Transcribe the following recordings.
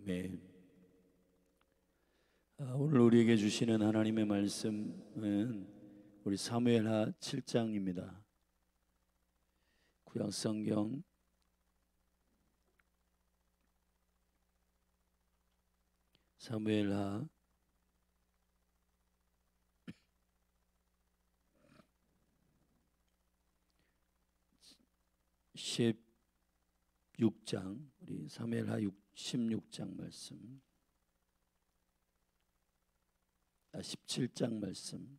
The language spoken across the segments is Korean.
아멘. 오늘 우리에게 주시는 하나님의 말씀은 우리 사무엘하 7장입니다. 구약 성경 사무엘하 16장, 우리 사무엘하 16장 말씀, 17장 말씀,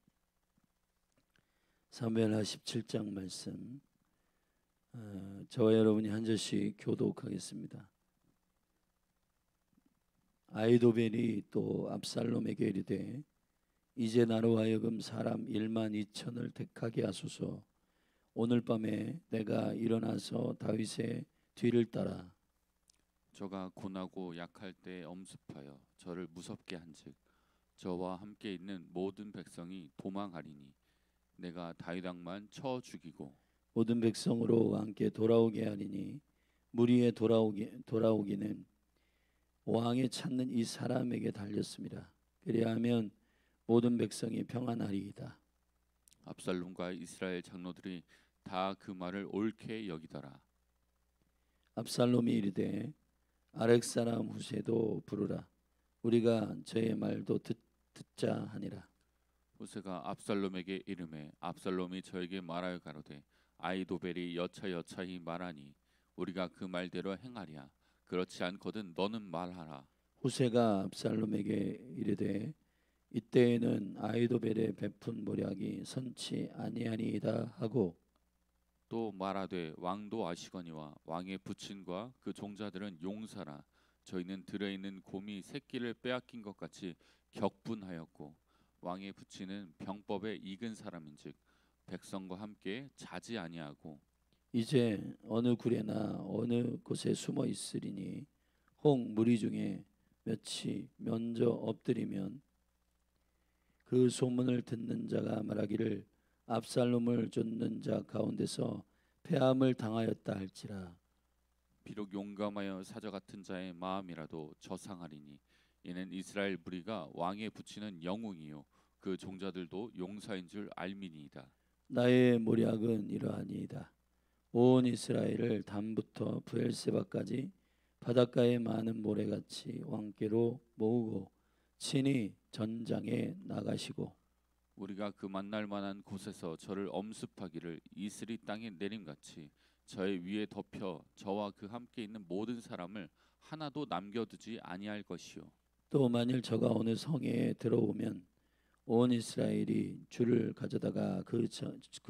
사무엘하 17장 말씀, 저와 여러분이 한 절씩 교독하겠습니다. 아히도벨이 또 압살롬에게 이르되 이제 나로 하여금 사람 12,000을 택하게 하소서. 오늘 밤에 내가 일어나서 다윗의 뒤를 따라 저가 고나고 약할 때 엄습하여 저를 무섭게 한즉 저와 함께 있는 모든 백성이 도망하리니 내가 다윗 왕만 쳐 죽이고 모든 백성으로 함께 돌아오게 하리니 무리에 돌아오기는 왕이 찾는 이 사람에게 달렸습니다. 그리하면 모든 백성이 평안하리이다. 압살롬과 이스라엘 장로들이 다 그 말을 옳게 여기더라. 압살롬이 이르되 아렉 사람 후세도 부르라. 우리가 저의 말도 듣자 하니라. 후세가 압살롬에게 이르매 압살롬이 저에게 말하여 가로되 아히도벨이 여차여차히 말하니 우리가 그 말대로 행하랴. 그렇지 않거든 너는 말하라. 후세가 압살롬에게 이르되 이때에는 아히도벨의 베푼 모략이 선치 아니하니이다 하고 또 말하되 왕도 아시거니와 왕의 부친과 그 종자들은 용사라. 저희는 들에 있는 곰이 새끼를 빼앗긴 것 같이 격분하였고 왕의 부친은 병법에 익은 사람인즉 백성과 함께 자지 아니하고 이제 어느 굴에나 어느 곳에 숨어 있으리니 혹 무리 중에 몇이 먼저 엎드리면 그 소문을 듣는 자가 말하기를 압살롬을 쫓는 자 가운데서 패함을 당하였다 할지라. 비록 용감하여 사자 같은 자의 마음이라도 저상하리니 이는 이스라엘 무리가 왕의 부친은 영웅이요 그 종자들도 용사인 줄 알미니이다. 나의 모략은 이러하니이다. 온 이스라엘을 단부터 브엘세바까지 바닷가의 많은 모래같이 왕께로 모으고 친히 전장에 나가시고 우리가 그 만날 만한 곳에서 저를 엄습하기를 이슬이 땅에 내림같이 저의 위에 덮여 저와 그 함께 있는 모든 사람을 하나도 남겨두지 아니할 것이요. 또 만일 저가 어느 성에 들어오면 온 이스라엘이 줄을 가져다가 그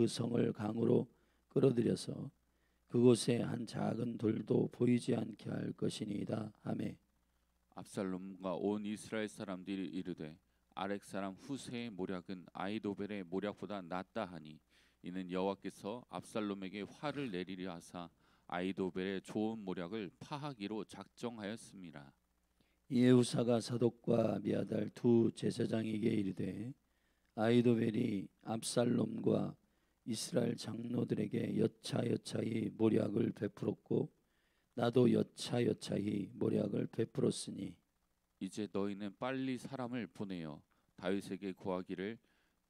성을 강으로 끌어들여서 그곳에 한 작은 돌도 보이지 않게 할 것이니이다 하매 압살롬과 온 이스라엘 사람들이 이르되 아렉 사람 후세의 모략은 아히도벨의 모략보다 낫다 하니 이는 여호와께서 압살롬에게 화를 내리려 하사 아히도벨의 좋은 모략을 파하기로 작정하였습니다. 이에 후사가 사독과 아비아달 두 제사장에게 이르되 아히도벨이 압살롬과 이스라엘 장로들에게 여차여차히 모략을 베풀었고 나도 여차여차히 모략을 베풀었으니 이제 너희는 빨리 사람을 보내어 다윗에게 구하기를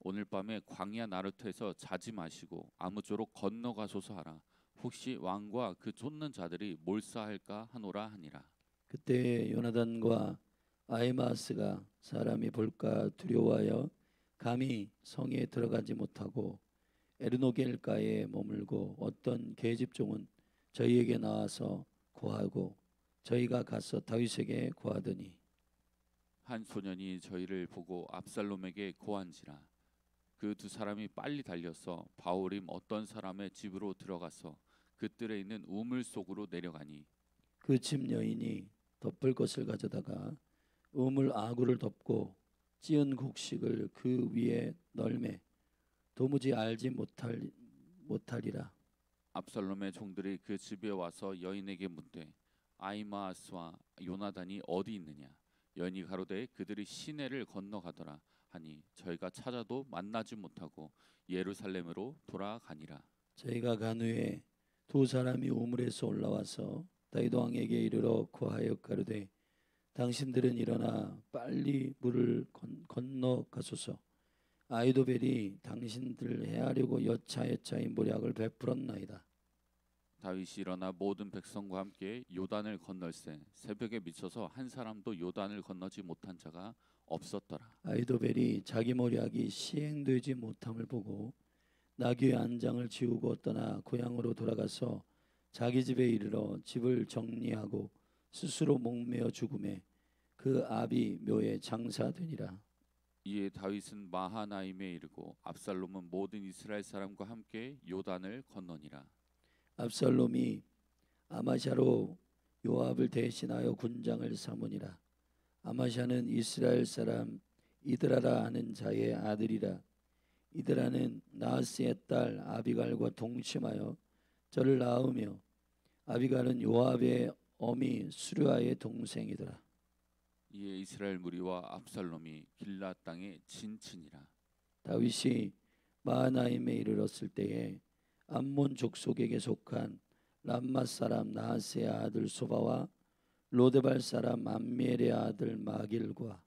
오늘 밤에 광야 나루트에서 자지 마시고 아무쪼록 건너가소서 하라. 혹시 왕과 그 쫓는 자들이 몰사할까 하노라 하니라. 그때 요나단과 아히마스가 사람이 볼까 두려워하여 감히 성에 들어가지 못하고 에르노겔가에 머물고 어떤 계집종은 저희에게 나와서 고하고 저희가 가서 다윗에게 고하더니 한 소년이 저희를 보고 압살롬에게 고한지라. 그 두 사람이 빨리 달려서 바오림 어떤 사람의 집으로 들어가서 그 뜰에 있는 우물 속으로 내려가니 그 집 여인이 덮을 것을 가져다가 우물 아구를 덮고 찌은 곡식을 그 위에 널매 도무지 알지 못하리라. 압살롬의 종들이 그 집에 와서 여인에게 묻되 아히마아스와 요나단이 어디 있느냐. 여인이 가로되 그들이 시내를 건너가더라 하니 저희가 찾아도 만나지 못하고 예루살렘으로 돌아가니라. 저희가 간 후에 두 사람이 우물에서 올라와서 다윗 왕에게 이르러 고하여 가로되 당신들은 일어나 빨리 물을 건너가소서. 아이도벨이 당신들을 해하려고 여차여차의 모략을 베풀었나이다. 다윗이 일어나 모든 백성과 함께 요단을 건널세 새벽에 미쳐서 한 사람도 요단을 건너지 못한 자가 없었더라. 아이도벨이 자기 모략이 시행되지 못함을 보고 나귀의 안장을 지우고 떠나 고향으로 돌아가서 자기 집에 이르러 집을 정리하고 스스로 목매어 죽음에 그 아비 묘에 장사되니라. 이에 다윗은 마하나임에 이르고 압살롬은 모든 이스라엘 사람과 함께 요단을 건너니라. 압살롬이 아마샤로 요압을 대신하여 군장을 삼으니라. 아마샤는 이스라엘 사람 이드라라 하는 자의 아들이라. 이드라는 나하스의 딸 아비갈과 동침하여 저를 낳으며 아비갈은 요압의 어미 수르아의 동생이더라. 이에 이스라엘 무리와 압살롬이 길라 땅에 진친이라. 다윗이 마하나임에 이르렀을 때에 암몬 족속에게 속한 람마 사람 나하스의 아들 소바와 로데발 사람 암미엘의 아들 마길과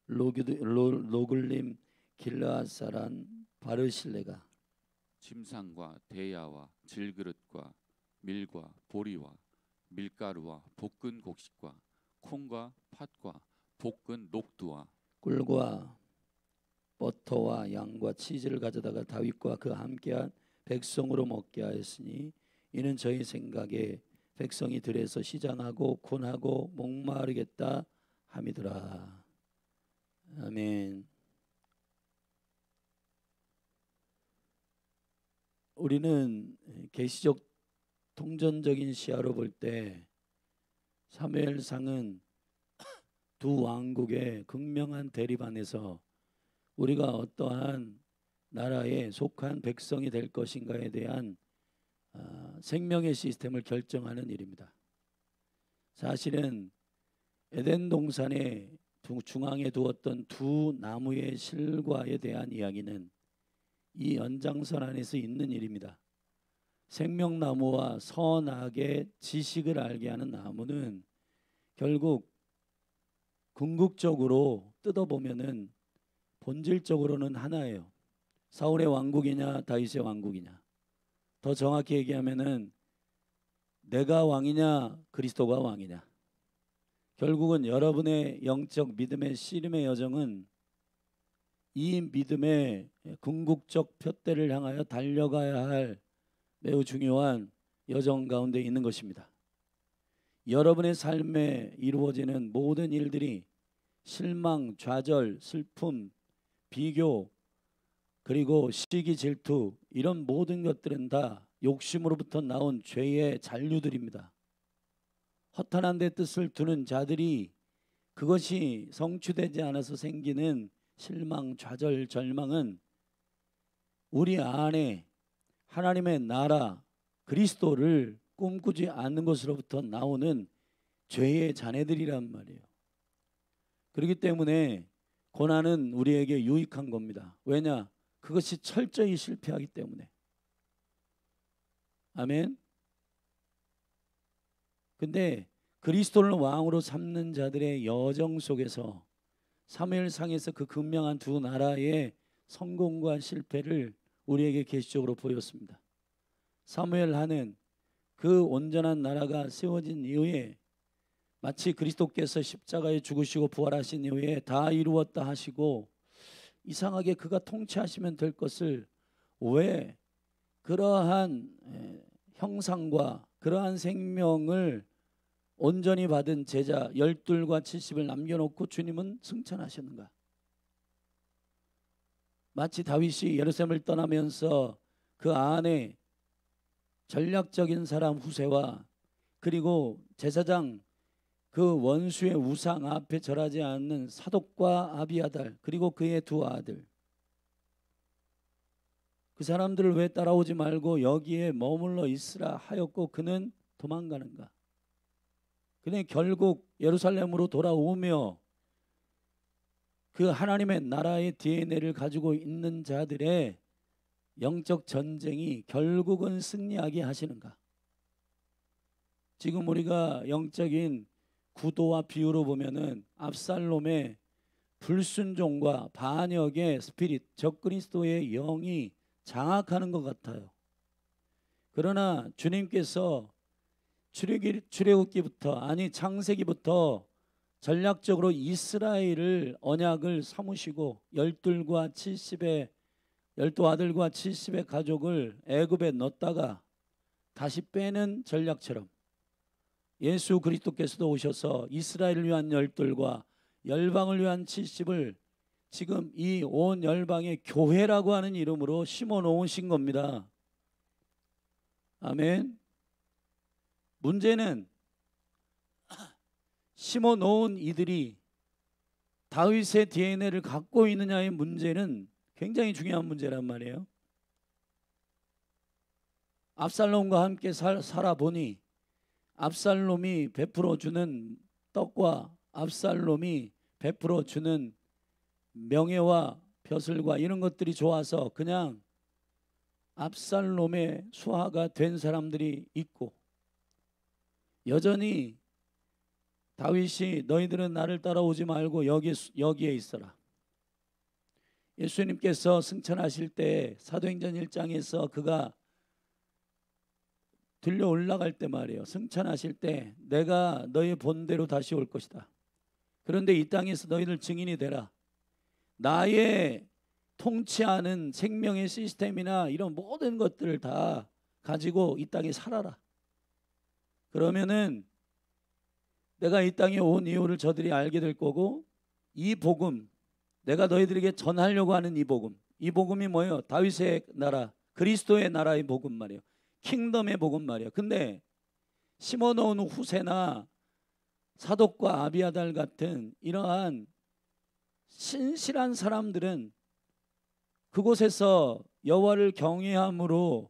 로글림 길르앗 사람 바르실레가 침상과 대야와 질그릇과 밀과 보리와 밀가루와 볶은 곡식과 콩과 팥과 볶은 녹두와 꿀과 버터와 양과 치즈를 가져다가 다윗과 그 함께한 백성으로 먹게 하였으니 이는 저희 생각에 백성이 들에서 시장하고 곤하고 목마르겠다 함이더라. 아멘. 우리는 계시적 통전적인 시야로 볼 때 사무엘상은 두 왕국의 극명한 대립 안에서 우리가 어떠한 나라에 속한 백성이 될 것인가에 대한 생명의 시스템을 결정하는 일입니다. 사실은 에덴 동산의 중앙에 두었던 두 나무의 실과에 대한 이야기는 이 연장선 안에서 있는 일입니다. 생명나무와 선악의 지식을 알게 하는 나무는 결국 궁극적으로 뜯어보면은 본질적으로는 하나예요. 사울의 왕국이냐 다윗의 왕국이냐. 더 정확히 얘기하면은 내가 왕이냐 그리스도가 왕이냐. 결국은 여러분의 영적 믿음의 씨름의 여정은 이 믿음의 궁극적 표대를 향하여 달려가야 할 매우 중요한 여정 가운데 있는 것입니다. 여러분의 삶에 이루어지는 모든 일들이 실망, 좌절, 슬픔, 비교, 그리고 시기, 질투 이런 모든 것들은 다 욕심으로부터 나온 죄의 잔류들입니다. 허탄한 데 뜻을 두는 자들이 그것이 성취되지 않아서 생기는 실망, 좌절, 절망은 우리 안에 하나님의 나라 그리스도를 꿈꾸지 않는 것으로부터 나오는 죄의 자녀들이란 말이에요. 그렇기 때문에 고난은 우리에게 유익한 겁니다. 왜냐? 그것이 철저히 실패하기 때문에. 아멘. 근데 그리스도를 왕으로 삼는 자들의 여정 속에서 사무엘상에서 그 극명한 두 나라의 성공과 실패를 우리에게 계시적으로 보였습니다. 사무엘하는 그 온전한 나라가 세워진 이후에 마치 그리스도께서 십자가에 죽으시고 부활하신 이후에 다 이루었다 하시고 이상하게 그가 통치하시면 될 것을 왜 그러한 형상과 그러한 생명을 온전히 받은 제자 12과 70을 남겨놓고 주님은 승천하셨는가? 마치 다윗이 예루살렘을 떠나면서 그 안에 전략적인 사람 후세와 그리고 제사장 그 원수의 우상 앞에 절하지 않는 사독과 아비아달 그리고 그의 두 아들, 그 사람들을 왜 따라오지 말고 여기에 머물러 있으라 하였고 그는 도망가는가? 그는 결국 예루살렘으로 돌아오며 그 하나님의 나라의 DNA를 가지고 있는 자들의 영적 전쟁이 결국은 승리하게 하시는가? 지금 우리가 영적인 구도와 비유로 보면은 압살롬의 불순종과 반역의 스피릿, 적그리스도의 영이 장악하는 것 같아요. 그러나 주님께서 출애굽기부터, 아니 창세기부터 전략적으로 이스라엘을 언약을 삼으시고 열두 아들과 70의 가족을 애굽에 넣었다가 다시 빼는 전략처럼 예수 그리스도께서도 오셔서 이스라엘을 위한 열둘과 열방을 위한 70을 지금 이 온 열방의 교회라고 하는 이름으로 심어 놓으신 겁니다. 아멘. 문제는 심어 놓은 이들이 다윗의 DNA를 갖고 있느냐의 문제는 굉장히 중요한 문제란 말이에요. 압살롬과 함께 살아보니 압살롬이 베풀어 주는 떡과 압살롬이 베풀어 주는 명예와 벼슬과 이런 것들이 좋아서 그냥 압살롬의 수하가 된 사람들이 있고, 여전히 다윗이 너희들은 나를 따라오지 말고 여기에 있어라. 예수님께서 승천하실 때 사도행전 1장에서 그가 들려 올라갈 때 말이에요. 승천하실 때 내가 너희 본대로 다시 올 것이다. 그런데 이 땅에서 너희들 증인이 되라. 나의 통치하는 생명의 시스템이나 이런 모든 것들을 다 가지고 이 땅에 살아라. 그러면은 내가 이 땅에 온 이유를 저들이 알게 될 거고, 이 복음, 내가 너희들에게 전하려고 하는 이 복음이 뭐예요? 다윗의 나라, 그리스도의 나라의 복음 말이에요. 킹덤의 복음 말이에요. 근데 심어놓은 후세나 사독과 아비아달 같은 이러한 신실한 사람들은 그곳에서 여호와를 경외함으로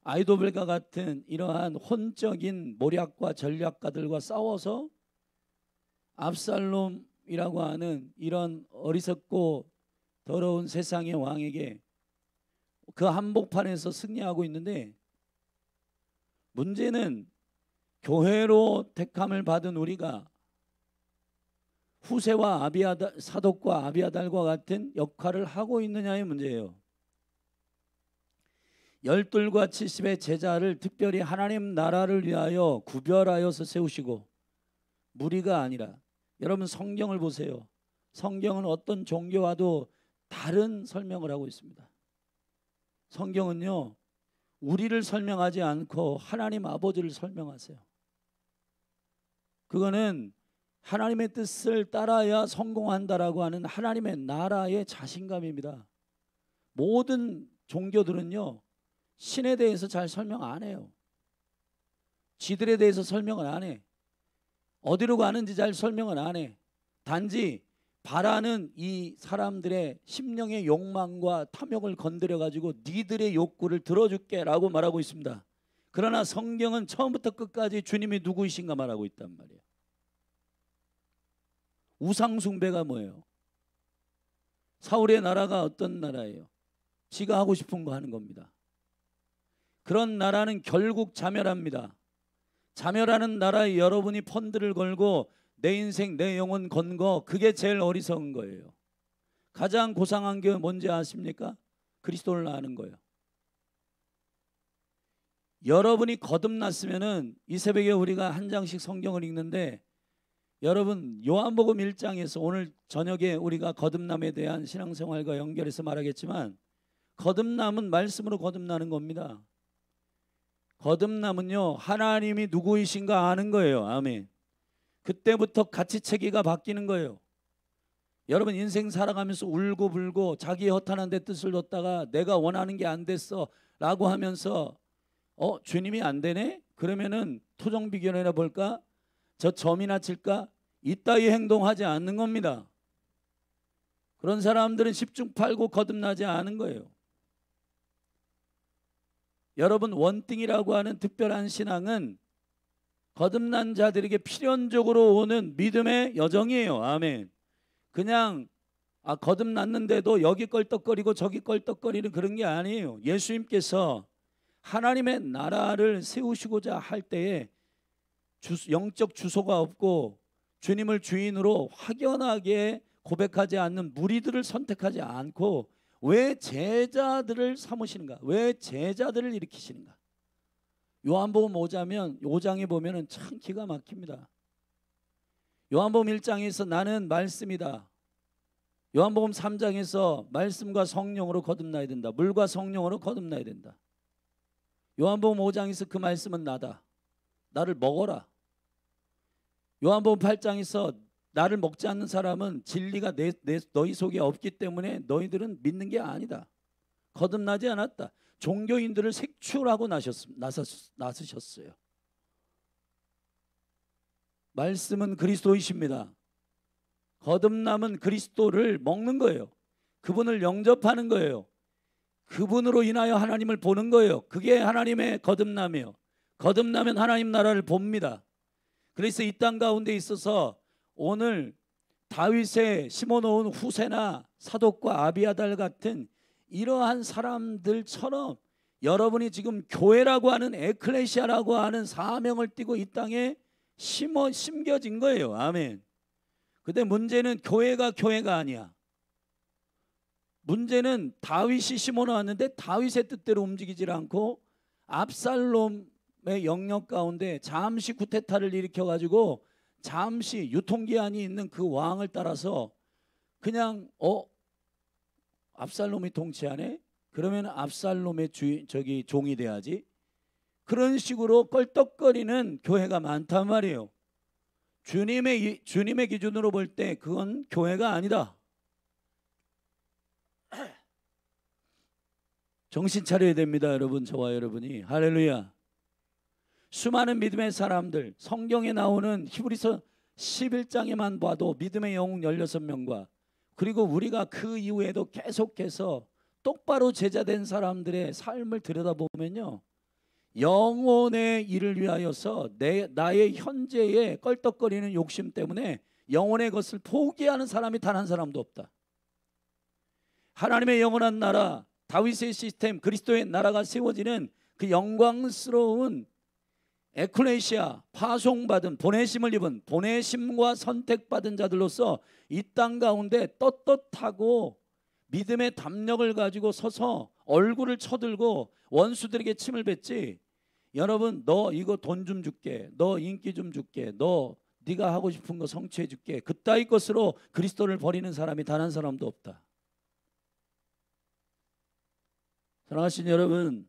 아이도벨과 같은 이러한 혼적인 모략과 전략가들과 싸워서 압살롬이라고 하는 이런 어리석고 더러운 세상의 왕에게 그 한복판에서 승리하고 있는데, 문제는 교회로 택함을 받은 우리가 후세와 사독과 아비아달과 같은 역할을 하고 있느냐의 문제예요. 열둘과 70의 제자를 특별히 하나님 나라를 위하여 구별하여서 세우시고, 무리가 아니라, 여러분 성경을 보세요. 성경은 어떤 종교와도 다른 설명을 하고 있습니다. 성경은요, 우리를 설명하지 않고 하나님 아버지를 설명하세요. 그거는 하나님의 뜻을 따라야 성공한다라고 하는 하나님의 나라의 자신감입니다. 모든 종교들은요, 신에 대해서 잘 설명 안 해요. 지들에 대해서 설명을 안 해. 어디로 가는지 잘 설명을 안 해. 단지 바라는 이 사람들의 심령의 욕망과 탐욕을 건드려 가지고 니들의 욕구를 들어줄게 라고 말하고 있습니다. 그러나 성경은 처음부터 끝까지 주님이 누구이신가 말하고 있단 말이에요. 우상숭배가 뭐예요? 사울의 나라가 어떤 나라예요? 지가 하고 싶은 거 하는 겁니다. 그런 나라는 결국 자멸합니다. 자멸하는 나라에 여러분이 펀드를 걸고 내 인생 내 영혼 건 거, 그게 제일 어리석은 거예요. 가장 고상한 게 뭔지 아십니까? 그리스도를 아는 거예요. 여러분이 거듭났으면은 이 새벽에 우리가 한 장씩 성경을 읽는데, 여러분 요한복음 1장에서 오늘 저녁에 우리가 거듭남에 대한 신앙생활과 연결해서 말하겠지만, 거듭남은 말씀으로 거듭나는 겁니다. 거듭남은요, 하나님이 누구이신가 아는 거예요. 아멘. 그때부터 가치체계가 바뀌는 거예요. 여러분 인생 살아가면서 울고불고 자기의 허탄한 데 뜻을 뒀다가 내가 원하는 게 안 됐어 라고 하면서 주님이 안 되네? 그러면은 토종비견이나 볼까? 저 점이나 칠까? 이따위 행동하지 않는 겁니다. 그런 사람들은 십중팔구 거듭나지 않은 거예요. 여러분 원띵이라고 하는 특별한 신앙은 거듭난 자들에게 필연적으로 오는 믿음의 여정이에요. 아멘. 그냥 거듭났는데도 여기 껄떡거리고 저기 껄떡거리는 그런 게 아니에요. 예수님께서 하나님의 나라를 세우시고자 할 때에 영적 주소가 없고 주님을 주인으로 확연하게 고백하지 않는 무리들을 선택하지 않고 왜 제자들을 삼으시는가? 왜 제자들을 일으키시는가? 요한복음 5장에 보면은 참 기가 막힙니다. 요한복음 1장에서 나는 말씀이다. 요한복음 3장에서 말씀과 성령으로 거듭나야 된다. 물과 성령으로 거듭나야 된다. 요한복음 5장에서 그 말씀은 나다. 나를 먹어라. 요한복음 8장에서 나를 먹지 않는 사람은 진리가 너희 속에 없기 때문에 너희들은 믿는 게 아니다. 거듭나지 않았다. 종교인들을 색출하고 나서셨어요. 말씀은 그리스도이십니다. 거듭남은 그리스도를 먹는 거예요. 그분을 영접하는 거예요. 그분으로 인하여 하나님을 보는 거예요. 그게 하나님의 거듭남이에요. 거듭나면 하나님 나라를 봅니다. 그래서 이 땅 가운데 있어서 오늘 다윗에 심어놓은 후세나 사독과 아비아달 같은 이러한 사람들처럼 여러분이 지금 교회라고 하는 에클레시아라고 하는 사명을 띠고 이 땅에 심겨진 거예요. 아멘. 근데 문제는 교회가 아니야. 문제는 다윗이 심어놓았는데 다윗의 뜻대로 움직이질 않고 압살롬의 영역 가운데 잠시 쿠데타를 일으켜가지고 잠시 유통기한이 있는 그 왕을 따라서 그냥 압살롬이 통치하네? 그러면 압살롬의 종이 돼야지. 그런 식으로 껄떡거리는 교회가 많단 말이에요. 주님의 기준으로 볼 때 그건 교회가 아니다. 정신 차려야 됩니다, 여러분. 저와 여러분이. 할렐루야. 수많은 믿음의 사람들, 성경에 나오는 히브리서 11장에만 봐도 믿음의 영웅 16명과 그리고 우리가 그 이후에도 계속해서 똑바로 제자된 사람들의 삶을 들여다보면요, 영혼의 일을 위하여서 나의 현재의 껄떡거리는 욕심 때문에 영혼의 것을 포기하는 사람이 단 한 사람도 없다. 하나님의 영원한 나라, 다윗의 시스템, 그리스도의 나라가 세워지는 그 영광스러운 에클레시아, 파송받은, 보내심을 입은, 보내심과 선택받은 자들로서 이 땅 가운데 떳떳하고 믿음의 담력을 가지고 서서 얼굴을 쳐들고 원수들에게 침을 뱉지. 여러분, 너 이거 돈 좀 줄게, 너 인기 좀 줄게, 너 네가 하고 싶은 거 성취해 줄게, 그따위 것으로 그리스도를 버리는 사람이 단 한 사람도 없다. 사랑하신 여러분,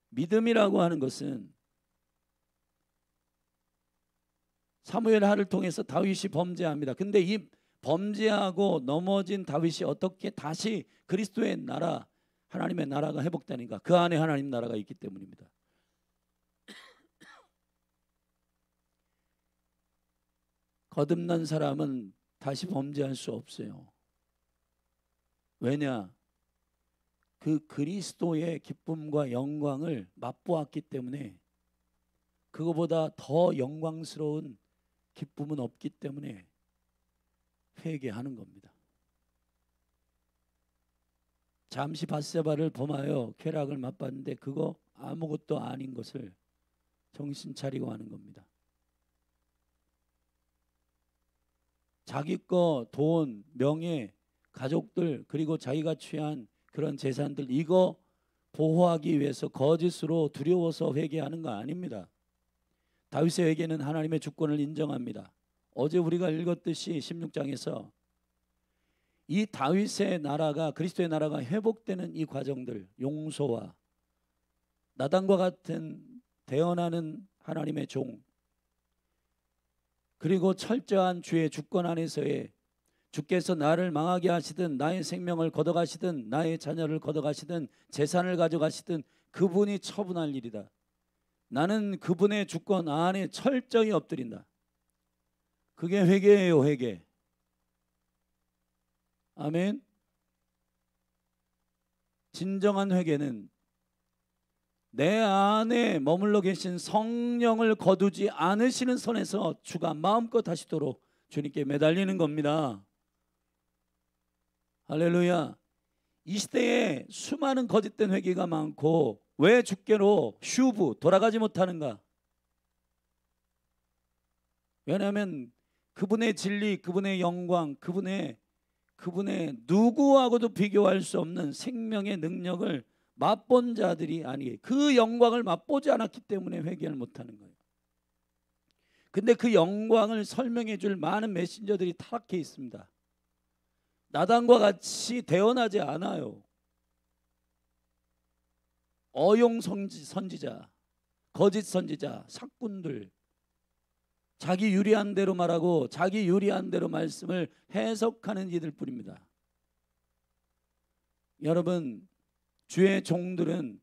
믿음이라고 하는 것은 사무엘 하를 통해서 다윗이 범죄합니다. 근데 이 범죄하고 넘어진 다윗이 어떻게 다시 그리스도의 나라, 하나님의 나라가 회복되는가? 그 안에 하나님 나라가 있기 때문입니다. 거듭난 사람은 다시 범죄할 수 없어요. 왜냐? 그 그리스도의 기쁨과 영광을 맛보았기 때문에, 그거보다 더 영광스러운 기쁨은 없기 때문에 회개하는 겁니다. 잠시 밧세바를 범하여 쾌락을 맛봤는데 그거 아무것도 아닌 것을 정신 차리고 하는 겁니다. 자기 거, 돈, 명예, 가족들, 그리고 자기가 취한 그런 재산들, 이거 보호하기 위해서 거짓으로 두려워서 회개하는 거 아닙니다. 다윗의 회개는 하나님의 주권을 인정합니다. 어제 우리가 읽었듯이 16장에서 이 다윗의 나라가, 그리스도의 나라가 회복되는 이 과정들, 용서와 나단과 같은 대언하는 하나님의 종, 그리고 철저한 주의 주권 안에서의, 주께서 나를 망하게 하시든 나의 생명을 걷어가시든 나의 자녀를 걷어가시든 재산을 가져가시든 그분이 처분할 일이다. 나는 그분의 주권 안에 철저히 엎드린다. 그게 회개예요, 회개. 아멘. 진정한 회개는 내 안에 머물러 계신 성령을 거두지 않으시는 선에서 주가 마음껏 하시도록 주님께 매달리는 겁니다. 할렐루야. 이 시대에 수많은 거짓된 회개가 많고 왜 주께로 돌아가지 못하는가? 왜냐하면 그분의 진리, 그분의 영광, 그분의 누구하고도 비교할 수 없는 생명의 능력을 맛본 자들이 아니에요. 그 영광을 맛보지 않았기 때문에 회개를 못하는 거예요. 근데 그 영광을 설명해 줄 많은 메신저들이 타락해 있습니다. 나단과 같이 대언하지 않아요. 어용 선지자, 거짓 선지자, 사꾼들, 자기 유리한 대로 말하고 자기 유리한 대로 말씀을 해석하는 이들 뿐입니다. 여러분, 주의 종들은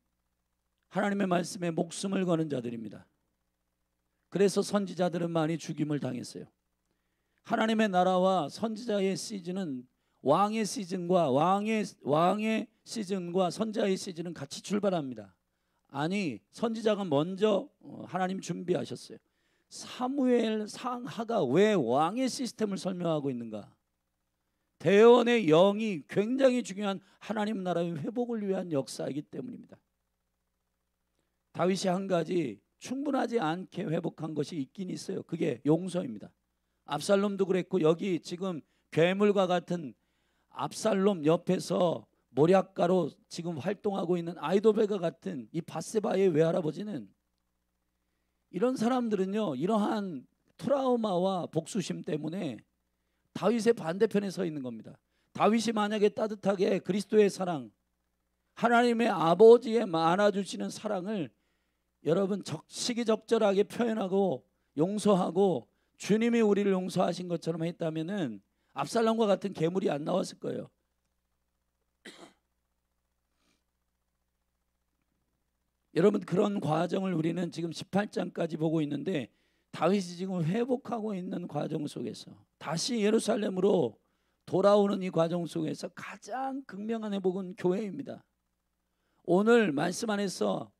하나님의 말씀에 목숨을 거는 자들입니다. 그래서 선지자들은 많이 죽임을 당했어요. 하나님의 나라와 선지자의 시즌은 왕의 시즌과 선지자의 시즌은 같이 출발합니다. 아니, 선지자가 먼저 하나님 준비하셨어요. 사무엘 상하가 왜 왕의 시스템을 설명하고 있는가? 대언의 영이 굉장히 중요한 하나님 나라의 회복을 위한 역사이기 때문입니다. 다윗이 한 가지 충분하지 않게 회복한 것이 있긴 있어요. 그게 용서입니다. 압살롬도 그랬고, 여기 지금 괴물과 같은 압살롬 옆에서 모략가로 지금 활동하고 있는 아이도벨과 같은 이 밧세바의 외할아버지는, 이런 사람들은요, 이러한 트라우마와 복수심 때문에 다윗의 반대편에 서 있는 겁니다. 다윗이 만약에 따뜻하게 그리스도의 사랑, 하나님의 아버지의 안아주시는 사랑을 여러분 시기적절하게 표현하고 용서하고 주님이 우리를 용서하신 것처럼 했다면은 압살롬과 같은 괴물이 안 나왔을 거예요. 여러분, 그런 과정을 우리는 지금 18장까지 보고 있는데, 다윗이 지금 회복하고 있는 과정 속에서 다시 예루살렘으로 돌아오는 이 과정 속에서 가장 극명한 회복은 교회입니다. 오늘 말씀 안에서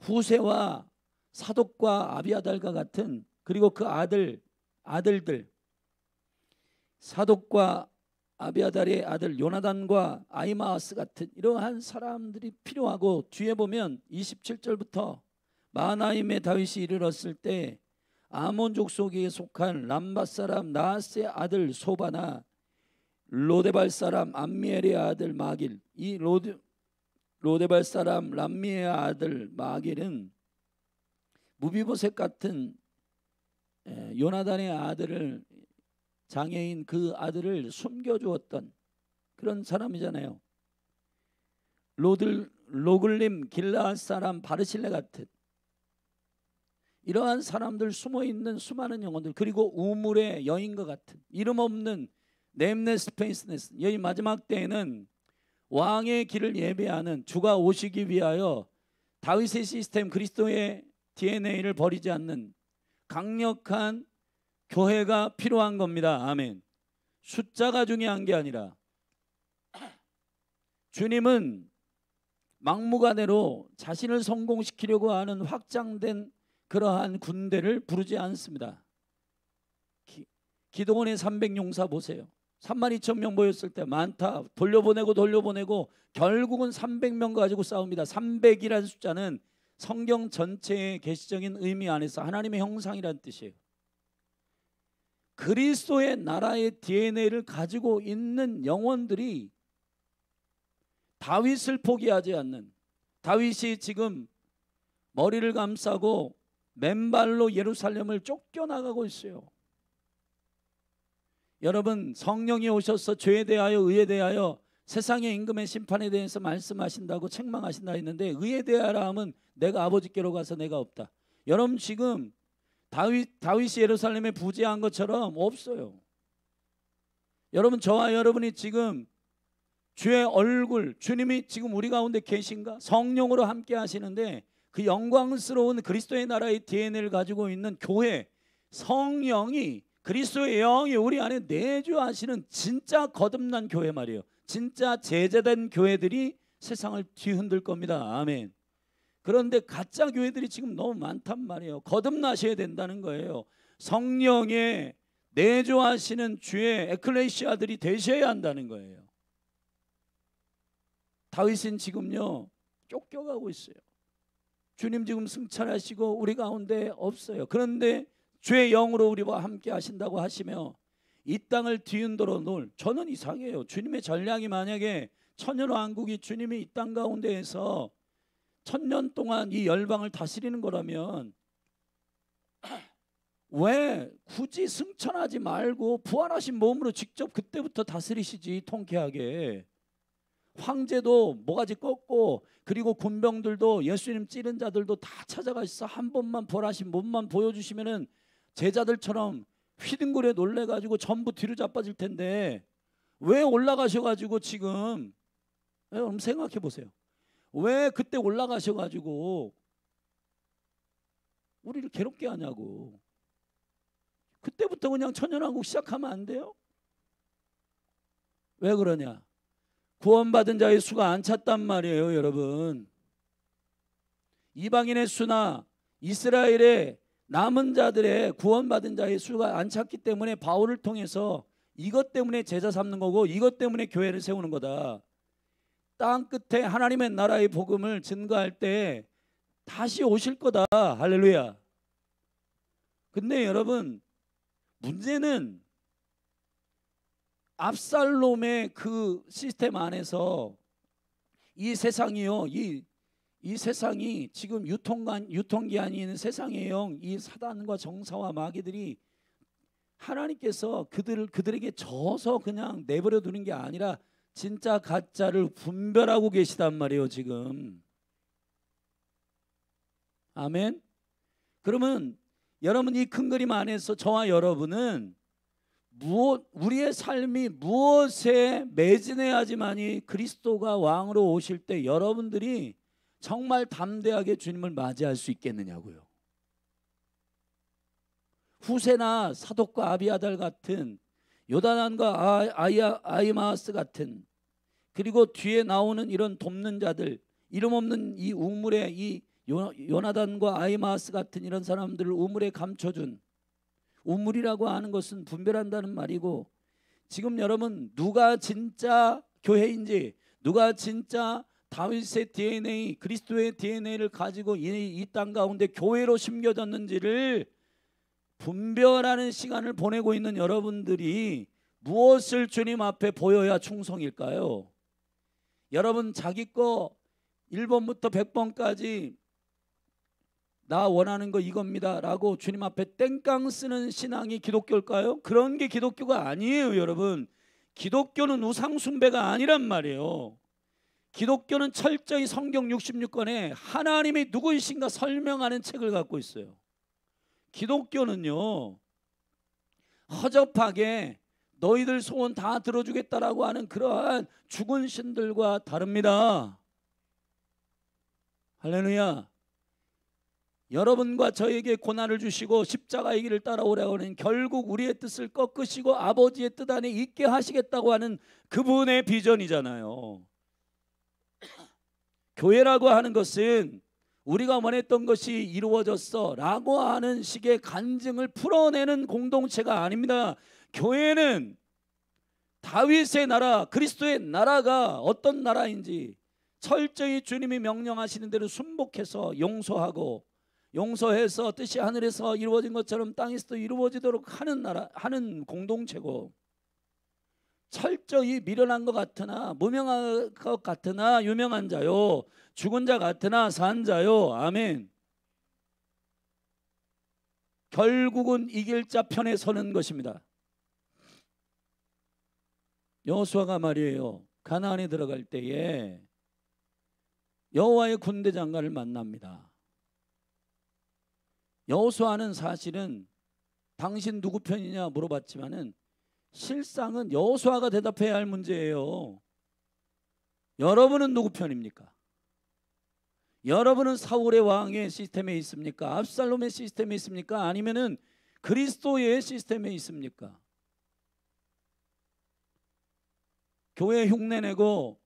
후세와 사독과 아비아달과 같은, 그리고 그 아들들, 사독과 아비아달의 아들 요나단과 아히마아스 같은 이러한 사람들이 필요하고, 뒤에 보면 27절부터 마하나임에 다윗이 이르렀을 때 아몬 족속에 속한 람밧 사람 나하스의 아들 소바나 로데발 사람 암미엘의 아들 마길, 이 로데발 사람 람미의 아들 마길은 무비보셋 같은 요나단의 아들을, 장애인 그 아들을 숨겨주었던 그런 사람이잖아요. 로글림 길라앗 사람 바르실레 같은 이러한 사람들, 숨어있는 수많은 영혼들, 그리고 우물의 여인과 같은 이름 없는 넴네스페이스네스, 여기 마지막 때에는 왕의 길을 예배하는, 주가 오시기 위하여 다윗의 시스템, 그리스도의 DNA를 버리지 않는 강력한 교회가 필요한 겁니다. 아멘. 숫자가 중요한 게 아니라, 주님은 막무가내로 자신을 성공시키려고 하는 확장된 그러한 군대를 부르지 않습니다. 기도원의 300용사 보세요. 32,000명 모였을 때 많다, 돌려보내고 결국은 300명 가지고 싸웁니다. 300이라는 숫자는 성경 전체의 계시적인 의미 안에서 하나님의 형상이라는 뜻이에요. 그리스도의 나라의 DNA를 가지고 있는 영혼들이 다윗을 포기하지 않는, 다윗이 지금 머리를 감싸고 맨발로 예루살렘을 쫓겨나가고 있어요. 여러분, 성령이 오셔서 죄에 대하여 의에 대하여 세상의 임금의 심판에 대해서 말씀하신다고 책망하신다 했는데, 의에 대하여 하면 내가 아버지께로 가서 내가 없다. 여러분, 지금 다윗이 예루살렘에 부재한 것처럼 없어요. 여러분, 저와 여러분이 지금 주의 얼굴, 주님이 지금 우리 가운데 계신가? 성령으로 함께 하시는데, 그 영광스러운 그리스도의 나라의 DNA를 가지고 있는 교회, 성령이, 그리스도의 영이 우리 안에 내주하시는 진짜 거듭난 교회 말이에요. 진짜 제자된 교회들이 세상을 뒤흔들 겁니다. 아멘. 그런데 가짜 교회들이 지금 너무 많단 말이에요. 거듭나셔야 된다는 거예요. 성령의 내주하시는 주의 에클레시아들이 되셔야 한다는 거예요. 다윗은 지금요 쫓겨가고 있어요. 주님 지금 승천하시고 우리 가운데 없어요. 그런데 주의 영으로 우리와 함께 하신다고 하시며 이 땅을 뒤흔들어 놓을, 저는 이상해요. 주님의 전략이 만약에 천년왕국이 주님이 이 땅 가운데에서 1000년 동안 이 열방을 다스리는 거라면 왜 굳이 승천하지 말고 부활하신 몸으로 직접 그때부터 다스리시지, 통쾌하게. 황제도 모가지 꺾고, 그리고 군병들도 예수님 찌른 자들도 다 찾아가셔서 한 번만 부활하신 몸만 보여주시면은 제자들처럼 휘둥그레 놀래가지고 전부 뒤로 자빠질 텐데 왜 올라가셔가지고 지금, 여러분 생각해 보세요. 왜 그때 올라가셔가지고 우리를 괴롭게 하냐고. 그때부터 그냥 천년왕국 시작하면 안 돼요? 왜 그러냐? 구원받은 자의 수가 안 찼단 말이에요, 여러분. 이방인의 수나 이스라엘의 남은 자들의 구원받은 자의 수가 안 찼기 때문에 바울을 통해서 이것 때문에 제자 삼는 거고, 이것 때문에 교회를 세우는 거다. 땅 끝에 하나님의 나라의 복음을 증거할 때 다시 오실 거다. 할렐루야. 근데 여러분, 문제는 압살롬의 그 시스템 안에서 이 세상이요, 이 세상이 지금 유통기한이 있는 세상의 영, 이 사단과 정사와 마귀들이 하나님께서 그들에게 져서 그냥 내버려 두는 게 아니라 진짜 가짜를 분별하고 계시단 말이에요, 지금. 아멘. 그러면 여러분, 이 큰 그림 안에서 저와 여러분은 우리의 삶이 무엇에 매진해야지만이 그리스도가 왕으로 오실 때 여러분들이 정말 담대하게 주님을 맞이할 수 있겠느냐고요. 후세나 사독과 아비아달 같은, 요다단과 아히마아스 같은, 그리고 뒤에 나오는 이런 돕는 자들, 이름 없는 이 우물에 이 요나단과 아히마아스 같은 이런 사람들을 우물에 감춰준, 우물이라고 하는 것은 분별한다는 말이고, 지금 여러분 누가 진짜 교회인지, 누가 진짜 다윗의 DNA, 그리스도의 DNA를 가지고 이 땅 가운데 교회로 심겨졌는지를 분별하는 시간을 보내고 있는 여러분들이 무엇을 주님 앞에 보여야 충성일까요? 여러분, 자기 거 1번부터 100번까지 나 원하는 거 이겁니다 라고 주님 앞에 땡깡 쓰는 신앙이 기독교일까요? 그런 게 기독교가 아니에요, 여러분. 기독교는 우상 숭배가 아니란 말이에요. 기독교는 철저히 성경 66권에 하나님이 누구이신가 설명하는 책을 갖고 있어요. 기독교는요, 허접하게 너희들 소원 다 들어주겠다라고 하는 그러한 죽은 신들과 다릅니다. 할렐루야. 여러분과 저에게 고난을 주시고 십자가의 길을 따라오라고 하는, 결국 우리의 뜻을 꺾으시고 아버지의 뜻 안에 있게 하시겠다고 하는 그분의 비전이잖아요. 교회라고 하는 것은 우리가 원했던 것이 이루어졌어 라고 하는 식의 간증을 풀어내는 공동체가 아닙니다. 교회는 다윗의 나라, 그리스도의 나라가 어떤 나라인지 철저히 주님이 명령하시는 대로 순복해서 용서하고, 용서해서 뜻이 하늘에서 이루어진 것처럼 땅에서도 이루어지도록 하는 나라, 하는 공동체고, 철저히 미련한 것 같으나 무명한 것 같으나 유명한 자요, 죽은 자 같으나 산 자요. 아멘. 결국은 이길 자 편에 서는 것입니다. 여호수아가 말이에요, 가나안에 들어갈 때에 여호와의 군대 장관을 만납니다. 여호수아는 사실은 당신 누구 편이냐 물어봤지만은 실상은 여호수아가 대답해야 할 문제예요. 여러분은 누구 편입니까? 여러분은 사울의 왕의 시스템에 있습니까? 압살롬의 시스템에 있습니까? 아니면은 그리스도의 시스템에 있습니까? 교회 흉내내고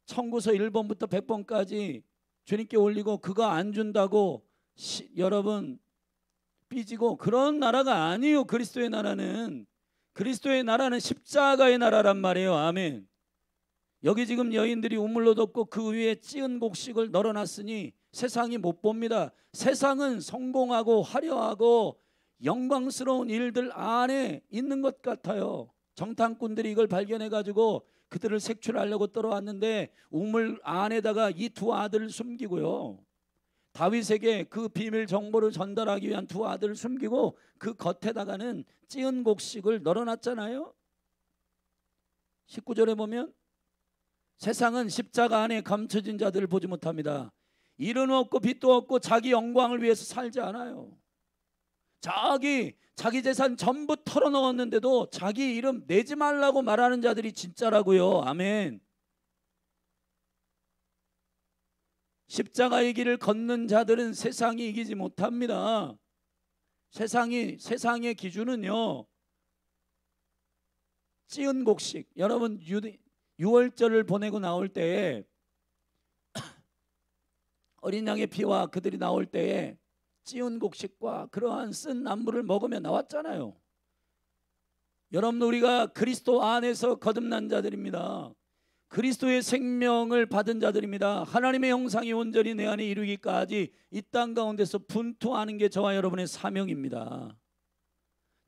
청구서 1번부터 100번까지 주님께 올리고 그거 안 준다고 여러분 삐지고, 그런 나라가 아니에요. 그리스도의 나라는, 그리스도의 나라는 십자가의 나라란 말이에요. 아멘. 여기 지금 여인들이 우물로 덮고 그 위에 찌은 곡식을 널어놨으니 세상이 못 봅니다. 세상은 성공하고 화려하고 영광스러운 일들 안에 있는 것 같아요. 정탐꾼들이 이걸 발견해 가지고 그들을 색출하려고 떨어왔는데 우물 안에다가 이 두 아들을 숨기고요, 다윗에게 그 비밀 정보를 전달하기 위한 두 아들을 숨기고 그 겉에다가는 찌은 곡식을 널어놨잖아요. 19절에 보면 세상은 십자가 안에 감춰진 자들을 보지 못합니다. 일은 없고 빚도 없고 자기 영광을 위해서 살지 않아요. 자기 재산 전부 털어넣었는데도 자기 이름 내지 말라고 말하는 자들이 진짜라고요. 아멘. 십자가의 길을 걷는 자들은 세상이 이기지 못합니다. 세상의 기준은요, 찌은 곡식. 여러분, 유월절을 보내고 나올 때에 어린 양의 피와 그들이 나올 때에 찌은 곡식과 그러한 쓴 나물을 먹으며 나왔잖아요. 여러분, 우리가 그리스도 안에서 거듭난 자들입니다. 그리스도의 생명을 받은 자들입니다. 하나님의 형상이 온전히 내 안에 이루기까지 이 땅 가운데서 분투하는 게 저와 여러분의 사명입니다.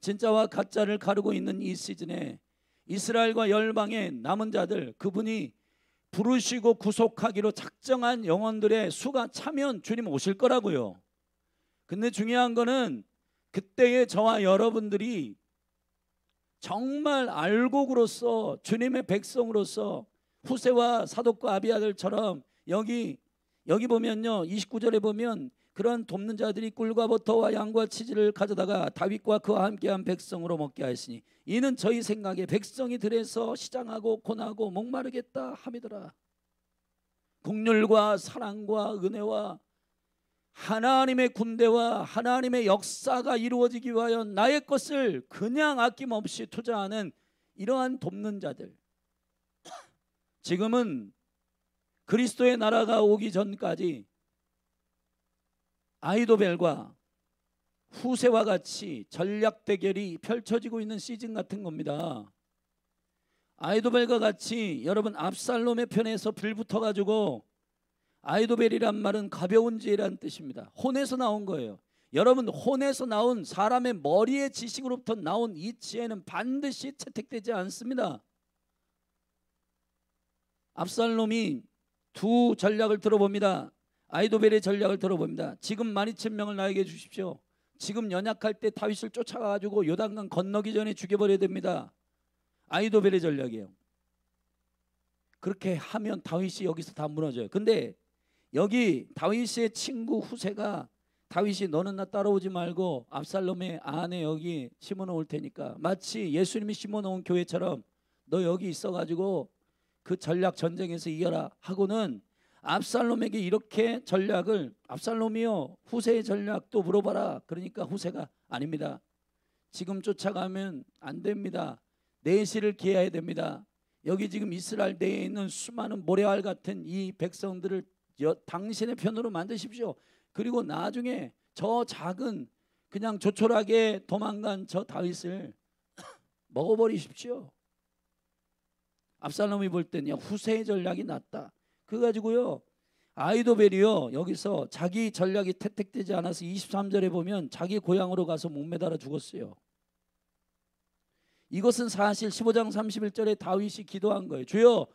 진짜와 가짜를 가르고 있는 이 시즌에 이스라엘과 열방의 남은 자들, 그분이 부르시고 구속하기로 작정한 영혼들의 수가 차면 주님 오실 거라고요. 근데 중요한 거는 그때의 저와 여러분들이 정말 알곡으로서 주님의 백성으로서 후세와 사독과 아비아들처럼 여기 보면요, 29절에 보면 그런 돕는 자들이 꿀과 버터와 양과 치즈를 가져다가 다윗과 그와 함께한 백성으로 먹게 하였으니 이는 저희 생각에 백성이 들에서 시장하고 고나고 목마르겠다 함이더라. 국률과 사랑과 은혜와 하나님의 군대와 하나님의 역사가 이루어지기 위하여 나의 것을 그냥 아낌없이 투자하는 이러한 돕는 자들, 지금은 그리스도의 나라가 오기 전까지 아이도벨과 후세와 같이 전략 대결이 펼쳐지고 있는 시즌 같은 겁니다. 아이도벨과 같이 여러분 압살롬의 편에서 빌붙어 가지고, 아이도벨이란 말은 가벼운 지혜라는 뜻입니다. 혼에서 나온 거예요. 여러분, 혼에서 나온 사람의 머리의 지식으로부터 나온 이 지혜는 반드시 채택되지 않습니다. 압살롬이 두 전략을 들어봅니다. 아이도벨의 전략을 들어봅니다. 지금 12,000명을 나에게 주십시오. 지금 연약할 때 다윗을 쫓아가지고 요단강 건너기 전에 죽여버려야 됩니다. 아이도벨의 전략이에요. 그렇게 하면 다윗이 여기서 다 무너져요. 근데 여기 다윗의 친구 후세가, 다윗이 너는 나 따라오지 말고 압살롬의 안에 여기 심어놓을 테니까, 마치 예수님이 심어놓은 교회처럼 너 여기 있어가지고 그 전략 전쟁에서 이겨라 하고는 압살롬에게 이렇게 전략을, 압살롬이요 후세의 전략도 물어봐라. 그러니까 후세가 아닙니다. 지금 쫓아가면 안 됩니다. 내실을 기해야 됩니다. 여기 지금 이스라엘 내에 있는 수많은 모래알 같은 이 백성들을 당신의 편으로 만드십시오. 그리고 나중에 저 작은 그냥 조촐하게 도망간 저 다윗을 먹어버리십시오. 압살롬이 볼 때는 후세의 전략이 낫다. 그거 가지고요, 아이도벨이요 여기서 자기 전략이 채택되지 않아서 23절에 보면 자기 고향으로 가서 목매달아 죽었어요. 이것은 사실 15장 31절에 다윗이 기도한 거예요. 주여,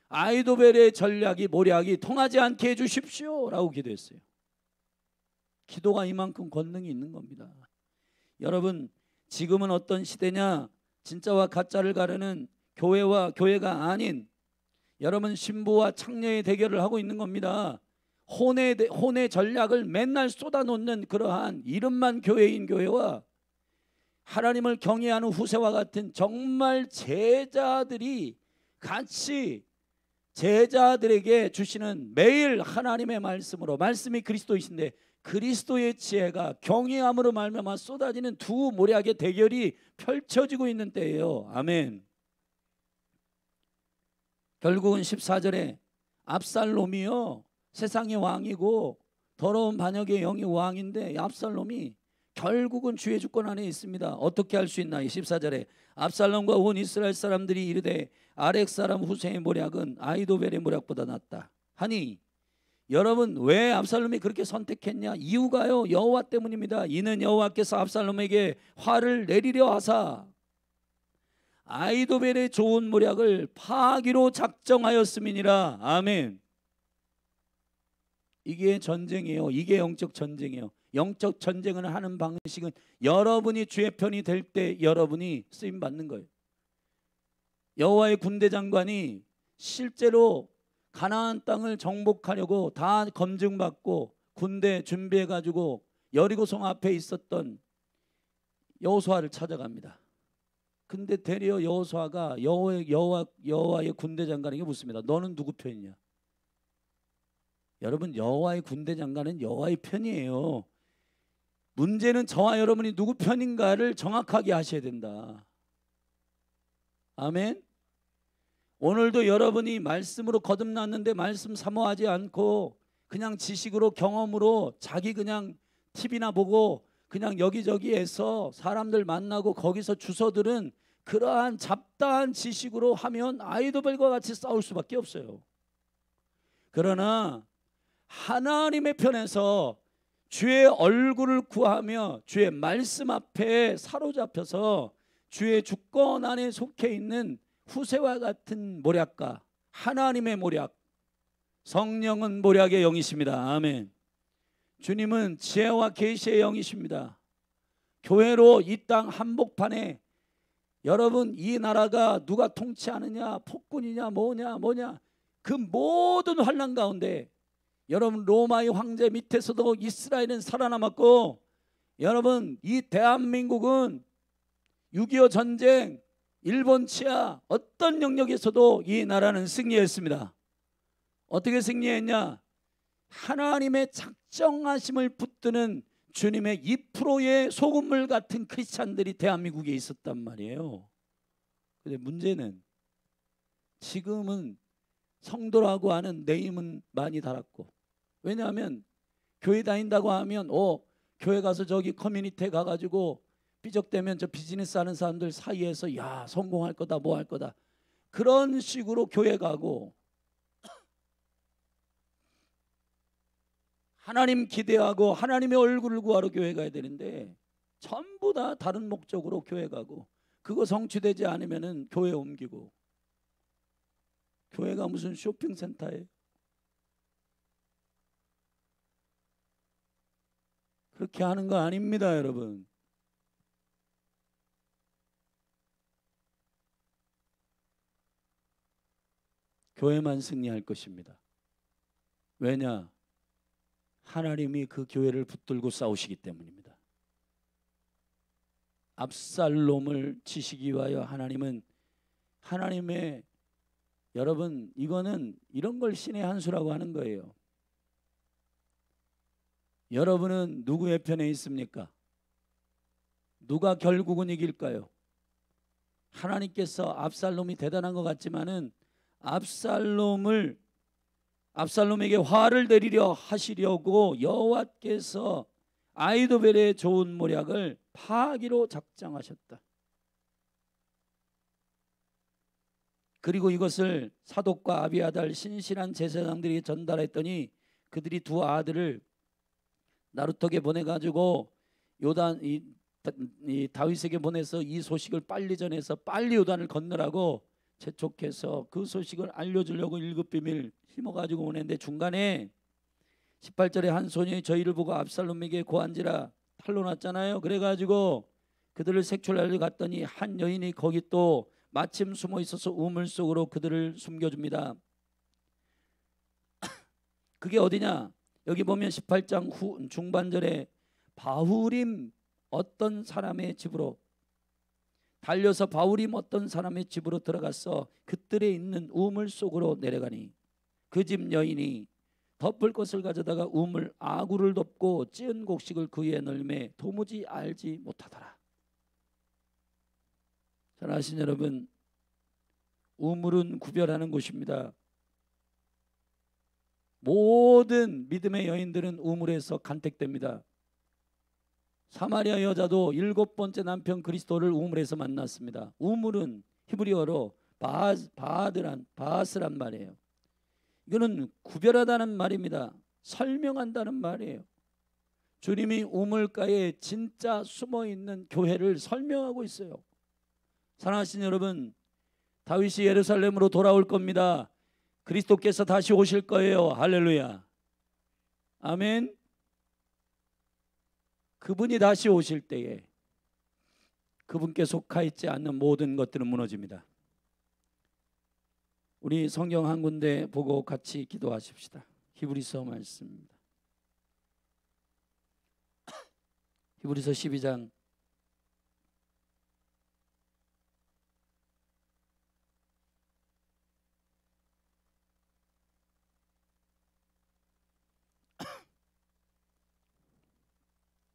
아이도벨의 전략이 모략이 통하지 않게 해주십시오 라고 기도했어요. 기도가 이만큼 권능이 있는 겁니다. 여러분, 지금은 어떤 시대냐? 진짜와 가짜를 가르는 교회와 교회가 아닌 여러분 신부와 창녀의 대결을 하고 있는 겁니다. 혼의 전략을 맨날 쏟아놓는 그러한 이름만 교회인 교회와 하나님을 경외하는 후세와 같은 정말 제자들이 같이 제자들에게 주시는 매일 하나님의 말씀으로, 말씀이 그리스도이신데 그리스도의 지혜가 경외함으로 말미암아 쏟아지는 두 모략의 대결이 펼쳐지고 있는 때예요. 아멘. 결국은 14절에 압살롬이요 세상의 왕이고 더러운 반역의 영이 왕인데, 압살롬이 결국은 주의 주권 안에 있습니다. 어떻게 할 수 있나? 14절에 압살롬과 온 이스라엘 사람들이 이르되 아렉 사람 후세의 모략은 아이도벨의 모략보다 낫다 하니 여러분 왜 압살롬이 그렇게 선택했냐? 이유가요, 여호와 때문입니다. 이는 여호와께서 압살롬에게 화를 내리려 하사 아이도벨의 좋은 모략을 파하기로 작정하였음이니라. 아멘. 이게 전쟁이에요. 이게 영적 전쟁이에요. 영적 전쟁을 하는 방식은 여러분이 주의 편이 될 때 여러분이 쓰임 받는 거예요. 여호와의 군대 장관이 실제로 가나안 땅을 정복하려고 다 검증받고 군대 준비해 가지고 여리고성 앞에 있었던 여호수아를 찾아갑니다. 근데 되려 여호수아가 여호와의 군대 장관에게 묻습니다. 너는 누구 편이냐? 여러분, 여호와의 군대 장관은 여호와의 편이에요. 문제는 저와 여러분이 누구 편인가를 정확하게 하셔야 된다. 아멘. 오늘도 여러분이 말씀으로 거듭났는데 말씀 사모하지 않고 그냥 지식으로 경험으로 자기 그냥 TV나 보고 그냥 여기저기에서 사람들 만나고 거기서 주워들은 그러한 잡다한 지식으로 하면 아이도벨과 같이 싸울 수밖에 없어요. 그러나 하나님의 편에서 주의 얼굴을 구하며 주의 말씀 앞에 사로잡혀서 주의 주권 안에 속해 있는 후세와 같은 모략가, 하나님의 모략, 성령은 모략의 영이십니다. 아멘. 주님은 지혜와 계시의 영이십니다. 교회로 이 땅 한복판에 여러분 이 나라가 누가 통치하느냐, 폭군이냐, 뭐냐 그 모든 환난 가운데 여러분 로마의 황제 밑에서도 이스라엘은 살아남았고, 여러분 이 대한민국은 6.25 전쟁, 일본 치하 어떤 영역에서도 이 나라는 승리했습니다. 어떻게 승리했냐? 하나님의 작정하심을 붙드는 주님의 2%의 소금물 같은 크리스찬들이 대한민국에 있었단 말이에요. 근데 문제는 지금은 성도라고 하는 네임은 많이 달았고, 왜냐하면 교회 다닌다고 하면 교회 가서 저기 커뮤니티에 가가지고 삐적대면 저 비즈니스 하는 사람들 사이에서 야 성공할 거다 뭐 할 거다 그런 식으로 교회 가고, 하나님 기대하고 하나님의 얼굴을 구하러 교회 가야 되는데 전부 다 다른 목적으로 교회 가고, 그거 성취되지 않으면은 교회 옮기고. 교회가 무슨 쇼핑센터예요? 그렇게 하는 거 아닙니다, 여러분. 교회만 승리할 것입니다. 왜냐? 하나님이 그 교회를 붙들고 싸우시기 때문입니다. 압살롬을 치시기 위하여 하나님은 하나님의, 여러분 이거는 이런 걸 신의 한 수라고 하는 거예요. 여러분은 누구의 편에 있습니까? 누가 결국은 이길까요? 하나님께서 압살롬이 대단한 것 같지만은 압살롬에게 화를 내리려 하시려고 여호와께서 아이도벨의 좋은 모략을 파하기로 작정하셨다. 그리고 이것을 사독과 아비아달 신실한 제사장들이 전달했더니 그들이 두 아들을 나루터게 보내가지고 이 다윗에게 보내서 이 소식을 빨리 전해서 빨리 요단을 건너라고 재촉해서 그 소식을 알려주려고 1급 비밀 힘어가지고 오는데, 중간에 18절에 한 소년이 저희를 보고 압살롬에게 고한지라 탈로 났잖아요. 그래가지고 그들을 색출하려 갔더니 한 여인이 거기 또 마침 숨어 있어서 우물 속으로 그들을 숨겨줍니다. 그게 어디냐? 여기 보면 18장 중반절에 바후림 어떤 사람의 집으로 달려서 바후림 어떤 사람의 집으로 들어가서 그들에 있는 우물 속으로 내려가니 그 집 여인이 덮을 것을 가져다가 우물 아구를 덮고 찌은 곡식을 그 위에 널매 도무지 알지 못하더라. 잘 아시는 여러분, 우물은 구별하는 곳입니다. 모든 믿음의 여인들은 우물에서 간택됩니다. 사마리아 여자도 7번째 남편 그리스도를 우물에서 만났습니다. 우물은 히브리어로 바스란 말이에요. 이거는 구별하다는 말입니다. 설명한다는 말이에요. 주님이 우물가에 진짜 숨어있는 교회를 설명하고 있어요. 사랑하신 여러분, 다윗이 예루살렘으로 돌아올 겁니다. 그리스도께서 다시 오실 거예요. 할렐루야. 아멘. 그분이 다시 오실 때에 그분께 속하 있지 않는 모든 것들은 무너집니다. 우리 성경 한 군데 보고 같이 기도하십시다. 히브리서 말씀입니다. 히브리서 12장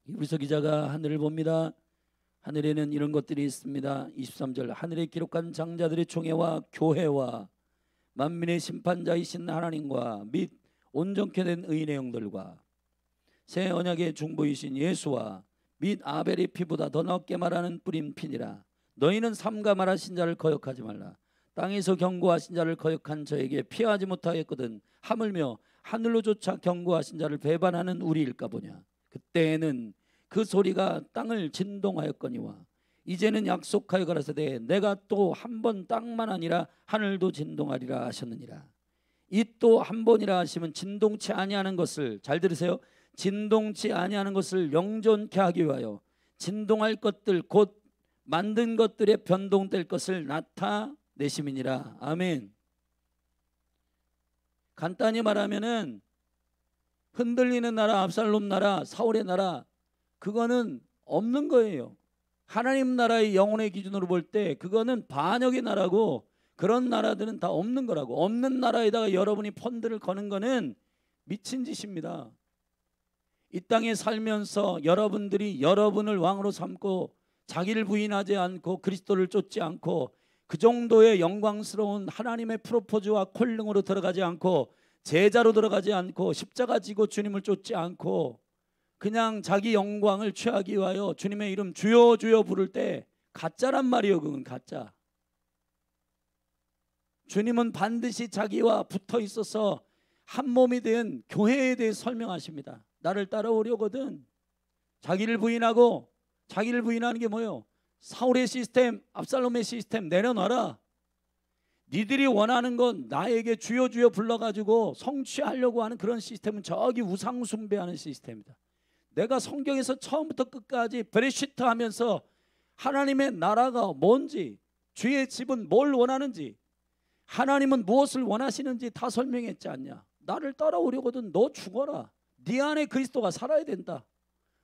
'히브리서 기자가 하늘을 봅니다. 하늘에는 이런 것들이 있습니다. 23절 하늘에 기록한 장자들의 총회와 교회와 만민의 심판자이신 하나님과 및 온전케 된 의인의 영들과 새 언약의 중보이신 예수와 및 아벨의 피보다 더 낫게 말하는 뿌린 피니라. 너희는 삼가 말하신 자를 거역하지 말라. 땅에서 경고하신 자를 거역한 저에게 피하지 못하겠거든 하물며 하늘로조차 경고하신 자를 배반하는 우리일까 보냐. 그때에는 그 소리가 땅을 진동하였거니와 이제는 약속하여 가라사대 내가 또 한 번 땅만 아니라 하늘도 진동하리라 하셨느니라. 이 또 한 번이라 하시면 진동치 아니하는 것을, 잘 들으세요, 진동치 아니하는 것을 영존케 하기 위하여 진동할 것들 곧 만든 것들의 변동될 것을 나타내심이니라. 아멘. 간단히 말하면은 흔들리는 나라, 압살롬 나라, 사울의 나라, 그거는 없는 거예요. 하나님 나라의 영혼의 기준으로 볼 때 그거는 반역의 나라고, 그런 나라들은 다 없는 거라고. 없는 나라에다가 여러분이 펀드를 거는 거는 미친 짓입니다. 이 땅에 살면서 여러분들이 여러분을 왕으로 삼고 자기를 부인하지 않고 그리스도를 쫓지 않고 그 정도의 영광스러운 하나님의 프로포즈와 콜링으로 들어가지 않고 제자로 들어가지 않고 십자가 지고 주님을 쫓지 않고 그냥 자기 영광을 취하기 위하여 주님의 이름 주여 주여 부를 때 가짜란 말이에요. 그건 가짜. 주님은 반드시 자기와 붙어 있어서 한 몸이 된 교회에 대해 설명하십니다. 나를 따라오려거든 자기를 부인하고, 자기를 부인하는 게 뭐예요? 사울의 시스템, 압살롬의 시스템 내려놔라. 니들이 원하는 건 나에게 주여 주여 불러가지고 성취하려고 하는 그런 시스템은 저기 우상 숭배하는 시스템이다. 내가 성경에서 처음부터 끝까지 브레시트 하면서 하나님의 나라가 뭔지, 주의 집은 뭘 원하는지, 하나님은 무엇을 원하시는지 다 설명했지 않냐. 나를 따라오려거든 너 죽어라. 네 안에 그리스도가 살아야 된다.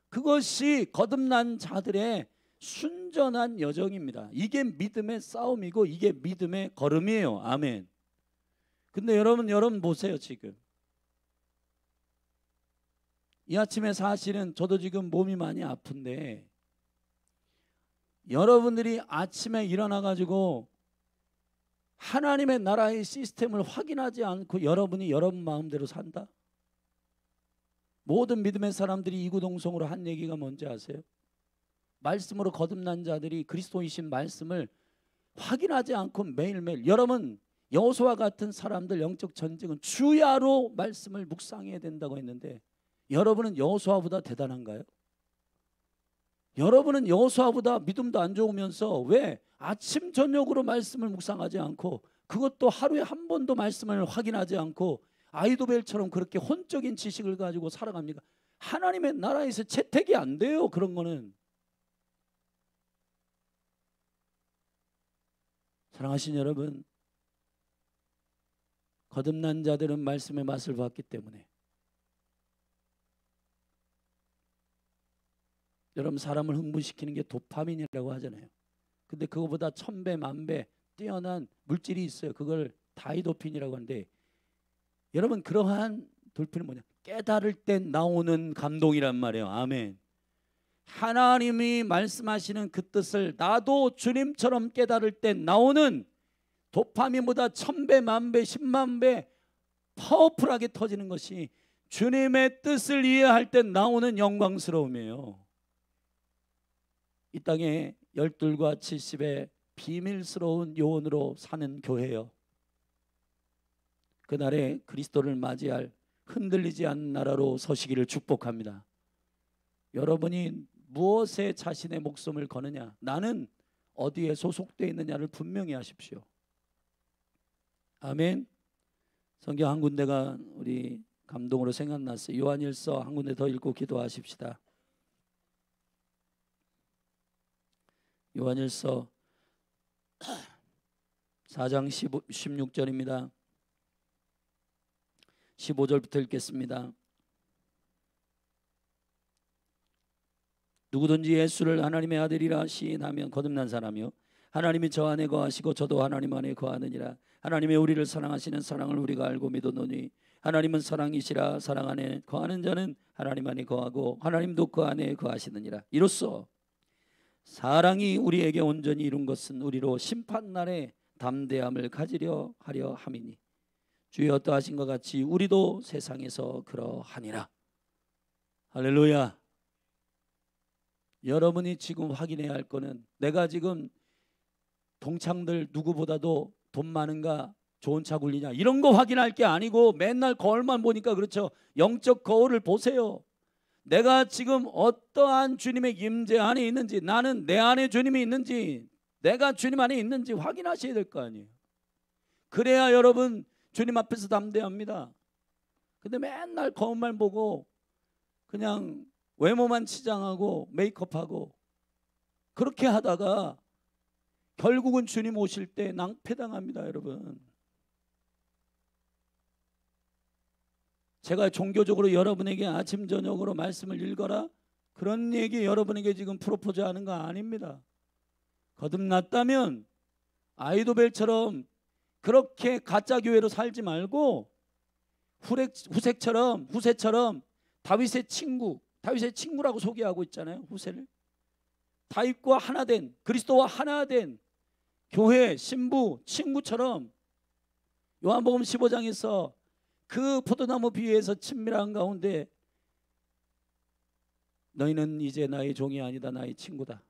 그것이 거듭난 자들의 순전한 여정입니다. 이게 믿음의 싸움이고 이게 믿음의 걸음이에요. 아멘. 근데 여러분 보세요. 지금 이 아침에 사실은 저도 지금 몸이 많이 아픈데 여러분들이 아침에 일어나 가지고 하나님의 나라의 시스템을 확인하지 않고 여러분이 여러분 마음대로 산다? 모든 믿음의 사람들이 이구동성으로 한 얘기가 뭔지 아세요? 말씀으로 거듭난 자들이 그리스도이신 말씀을 확인하지 않고 매일매일, 여러분 여호수아 같은 사람들 영적 전쟁은 주야로 말씀을 묵상해야 된다고 했는데 여러분은 여호수아보다 대단한가요? 여러분은 여호수아보다 믿음도 안 좋으면서 왜 아침 저녁으로 말씀을 묵상하지 않고, 그것도 하루에 한 번도 말씀을 확인하지 않고 아이도벨처럼 그렇게 혼적인 지식을 가지고 살아갑니까? 하나님의 나라에서 채택이 안 돼요. 그런 거는. 사랑하신 여러분, 거듭난 자들은 말씀의 맛을 봤기 때문에, 여러분 사람을 흥분시키는 게 도파민이라고 하잖아요. 근데 그거보다 1000배 만배 뛰어난 물질이 있어요. 그걸 다이도핀이라고 하는데, 여러분 그러한 돌핀은 뭐냐? 깨달을 때 나오는 감동이란 말이에요. 아멘. 하나님이 말씀하시는 그 뜻을 나도 주님처럼 깨달을 때 나오는 도파민보다 1000배 만배 10만배 파워풀하게 터지는 것이 주님의 뜻을 이해할 때 나오는 영광스러움이에요. 이 땅에 12과 70의 비밀스러운 요원으로 사는 교회요. 그날에 그리스도를 맞이할 흔들리지 않는 나라로 서시기를 축복합니다. 여러분이 무엇에 자신의 목숨을 거느냐, 나는 어디에 소속되어 있느냐를 분명히 하십시오. 아멘. 성경 한 군데가 우리 감동으로 생각났어요. 요한일서 한 군데 더 읽고 기도하십시다. 요한일서 4장 16절입니다. 15절부터 읽겠습니다. 누구든지 예수를 하나님의 아들이라 시인하면 거듭난 사람이요 하나님이 저 안에 거하시고 저도 하나님 안에 거하느니라. 하나님의 우리를 사랑하시는 사랑을 우리가 알고 믿었노니 하나님은 사랑이시라. 사랑 안에 거하는 자는 하나님 안에 거하고 하나님도 그 안에 거하시느니라. 이로써 사랑이 우리에게 온전히 이룬 것은 우리로 심판날에 담대함을 가지려 하려 함이니 주의 어떠하신 것 같이 우리도 세상에서 그러하니라. 할렐루야. 여러분이 지금 확인해야 할 거는 내가 지금 동창들 누구보다도 돈 많은가, 좋은 차 굴리냐, 이런 거 확인할 게 아니고 맨날 거울만 보니까 그렇죠. 영적 거울을 보세요. 내가 지금 어떠한 주님의 임재 안에 있는지, 나는 내 안에 주님이 있는지, 내가 주님 안에 있는지 확인하셔야 될 거 아니에요. 그래야 여러분 주님 앞에서 담대합니다. 근데 맨날 거울만 보고 그냥 외모만 치장하고 메이크업하고 그렇게 하다가 결국은 주님 오실 때 낭패당합니다. 여러분, 제가 종교적으로 여러분에게 아침 저녁으로 말씀을 읽어라 그런 얘기 여러분에게 지금 프로포즈하는 거 아닙니다. 거듭났다면 아이도벨처럼 그렇게 가짜 교회로 살지 말고 후세처럼 다윗의 친구라고 소개하고 있잖아요. 후세를 다윗과 하나된, 그리스도와 하나된 교회 신부 친구처럼 요한복음 15장에서 그 포도나무 비유에서 친밀한 가운데 너희는 이제 나의 종이 아니다, 나의 친구다.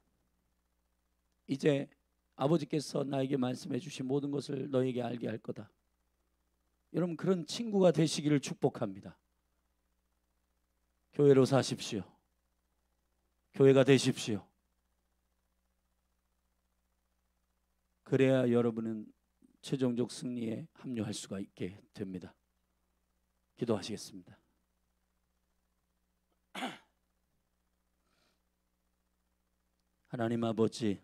이제 아버지께서 나에게 말씀해 주신 모든 것을 너에게 알게 할 거다. 여러분, 그런 친구가 되시기를 축복합니다. 교회로 사십시오. 교회가 되십시오. 그래야 여러분은 최종적 승리에 합류할 수가 있게 됩니다. 기도하시겠습니다. 하나님 아버지,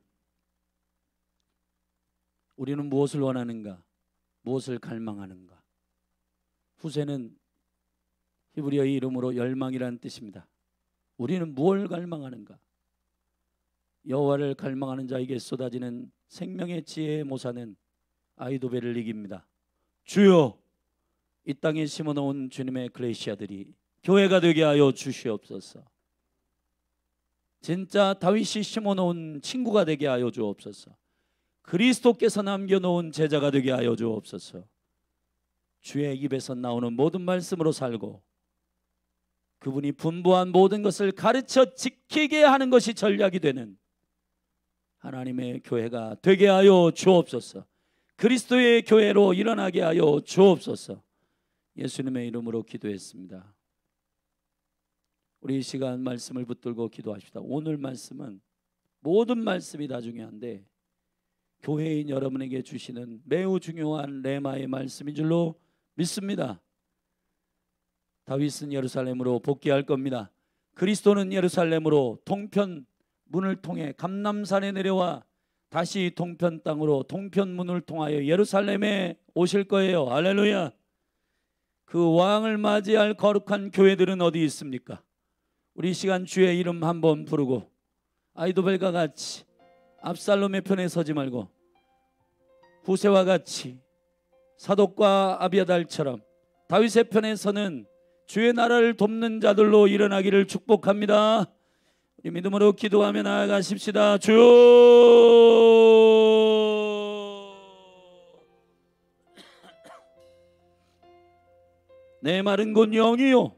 우리는 무엇을 원하는가? 무엇을 갈망하는가? 후세는 히브리어의 이름으로 열망이라는 뜻입니다. 우리는 무엇을 갈망하는가? 여호와를 갈망하는 자에게 쏟아지는 생명의 지혜의 모사는 아이도벨을 이깁니다. 주여, 이 땅에 심어놓은 주님의 그레시아들이 교회가 되게 하여 주시옵소서. 진짜 다윗이 심어놓은 친구가 되게 하여 주옵소서. 그리스도께서 남겨놓은 제자가 되게 하여 주옵소서. 주의 입에서 나오는 모든 말씀으로 살고 그분이 분부한 모든 것을 가르쳐 지키게 하는 것이 전략이 되는 하나님의 교회가 되게 하여 주옵소서. 그리스도의 교회로 일어나게 하여 주옵소서. 예수님의 이름으로 기도했습니다. 우리 이 시간 말씀을 붙들고 기도합시다. 오늘 말씀은 모든 말씀이 다 중요한데 교회인 여러분에게 주시는 매우 중요한 레마의 말씀인 줄로 믿습니다. 다윗은 예루살렘으로 복귀할 겁니다. 그리스도는 예루살렘으로 동편 문을 통해 감람산에 내려와 다시 동편 땅으로 동편 문을 통하여 예루살렘에 오실 거예요. 할렐루야. 그 왕을 맞이할 거룩한 교회들은 어디 있습니까? 우리 시간 주의 이름 한번 부르고 아이도벨과 같이 압살롬의 편에 서지 말고 후세와 같이 사독과 아비아달처럼 다윗의 편에 서는 주의 나라를 돕는 자들로 일어나기를 축복합니다. 우리 믿음으로 기도하며 나아가십시다. 주여, 내 마른 곳 영이요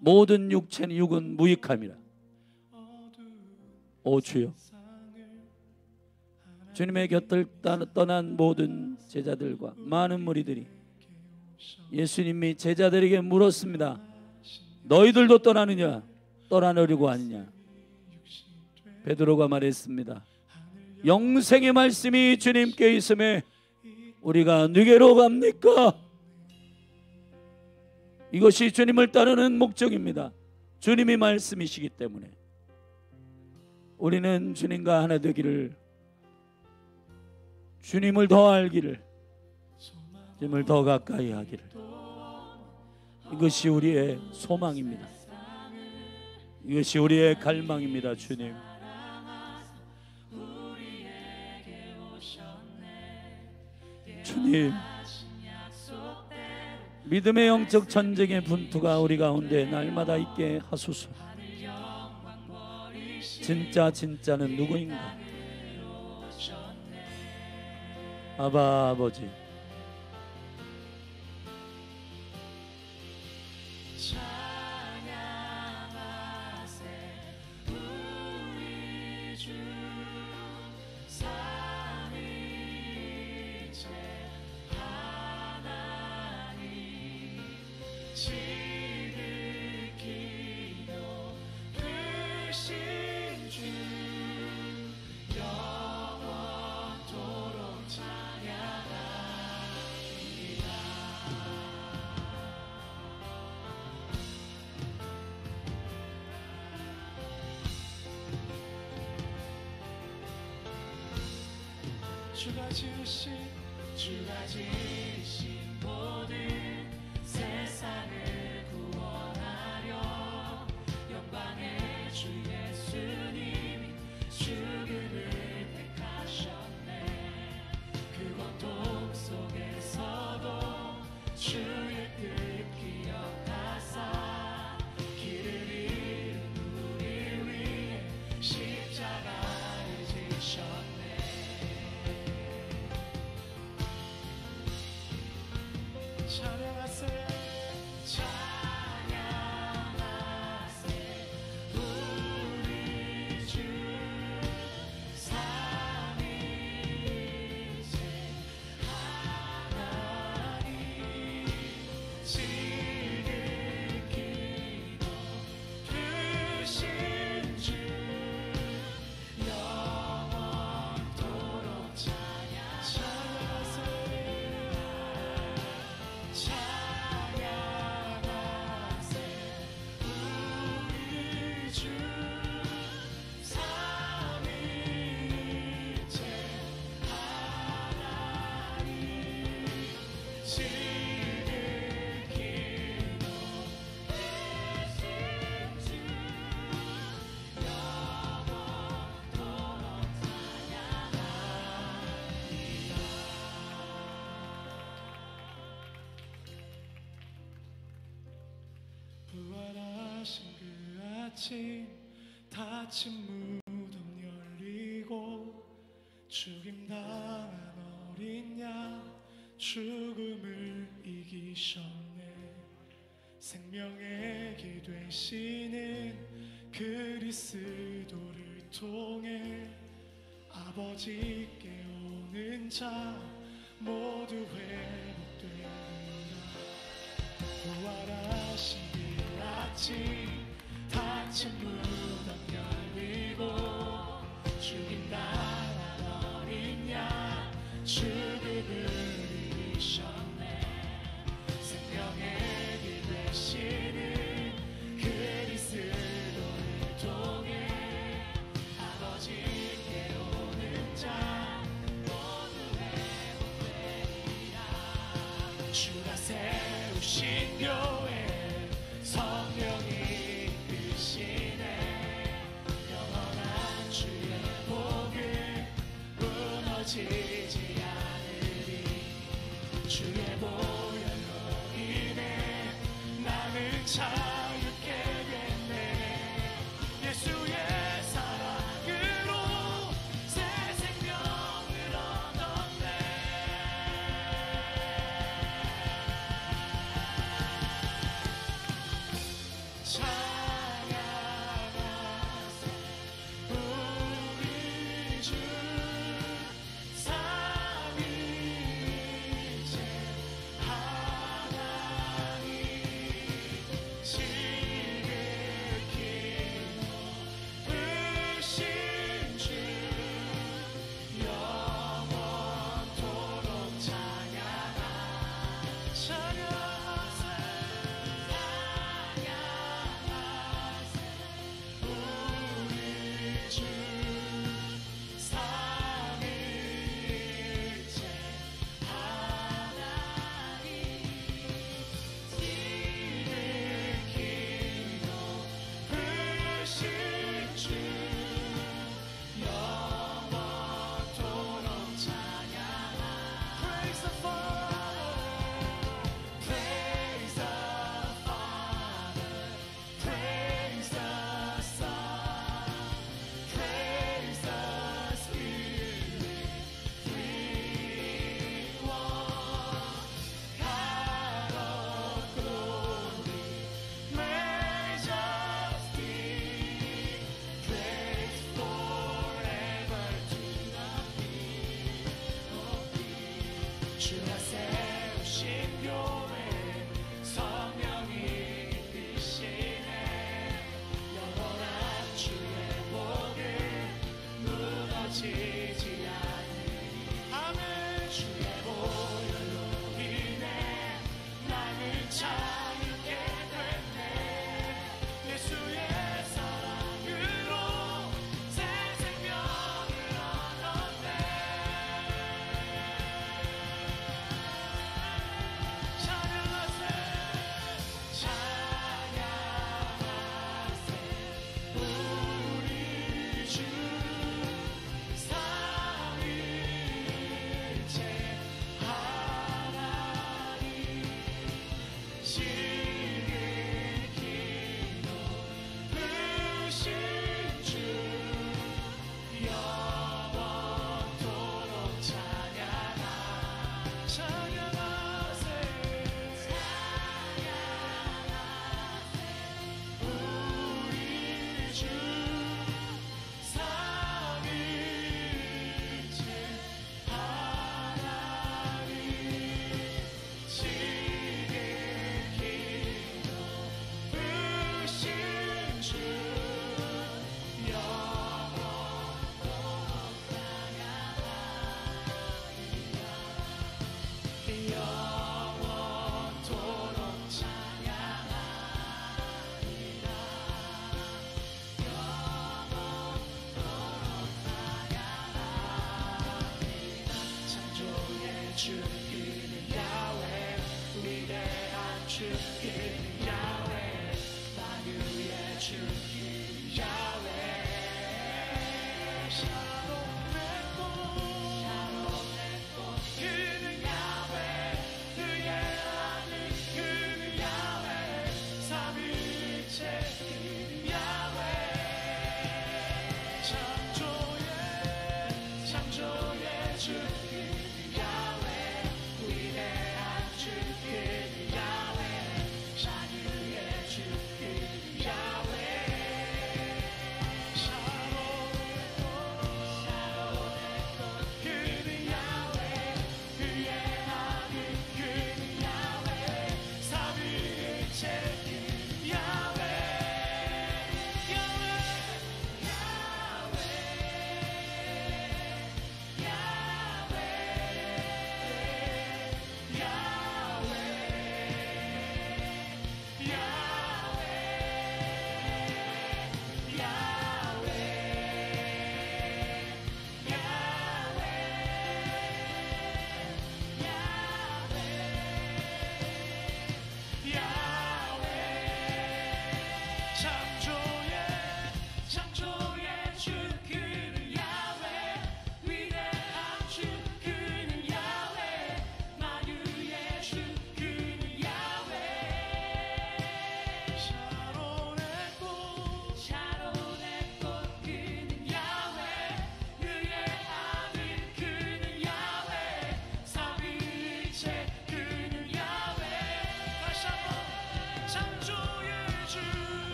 모든 육은 무익함이라. 오 주여, 주님의 곁을 떠난 모든 제자들과 많은 무리들이 예수님이 제자들에게 물었습니다. 너희들도 떠나느냐? 떠나려고 하느냐? 베드로가 말했습니다. 영생의 말씀이 주님께 있음에 우리가 누구로 갑니까? 이것이 주님을 따르는 목적입니다. 주님이 말씀이시기 때문에 우리는 주님과 하나 되기를, 주님을 더 알기를, 주님을 더 가까이 하기를, 이것이 우리의 소망입니다. 이것이 우리의 갈망입니다. 주님, 주님, 믿음의 영적 전쟁의 분투가 우리 가운데 날마다 있게 하소서. 진짜는 누구인가? 아바 아버지, 주가 지으신 모든 세상을 구원하려 영광의 주 예수님이 죽음을 택하셨네. 그 고통 속에서도 주의 뜻 기억하사 길을 잃은 우리 위해 십자가를 지셨네. 찬양하세 우리 주 삼위일체 하나님 지극히도 크신 주 영원토록 찬양하세 우리 주 삼위일체 하나님 지극히도 크신 주 영원토록 부활하신 그 아침 닫힌 무덤 열리고 죽임당한 어린 양 죽음을 이기셨네. 생명의 길 되시는 그리스도를 통해 아버지께 오는 자 모두 회복되리라. 부활하신 그 아침 닫힌 무덤 열리고 죽임당한 어린 양 죽음을 이기셨네. 생명의 길 되시는 그리스도를 통해 아버지께 오는 자 모두 회복되리라. 주가 세우신 교회 성령이 이끄시네. 영원한 주의 복을 무너지지 않으리. 주의 보혈로 인해 나는 자유케 됐네. 예수의 사랑으로 새 생명을 얻었네. 찬양하세 우리 주 주가 세우신 교회 성령이 이끄시네 영원한 주의 복을 무너지지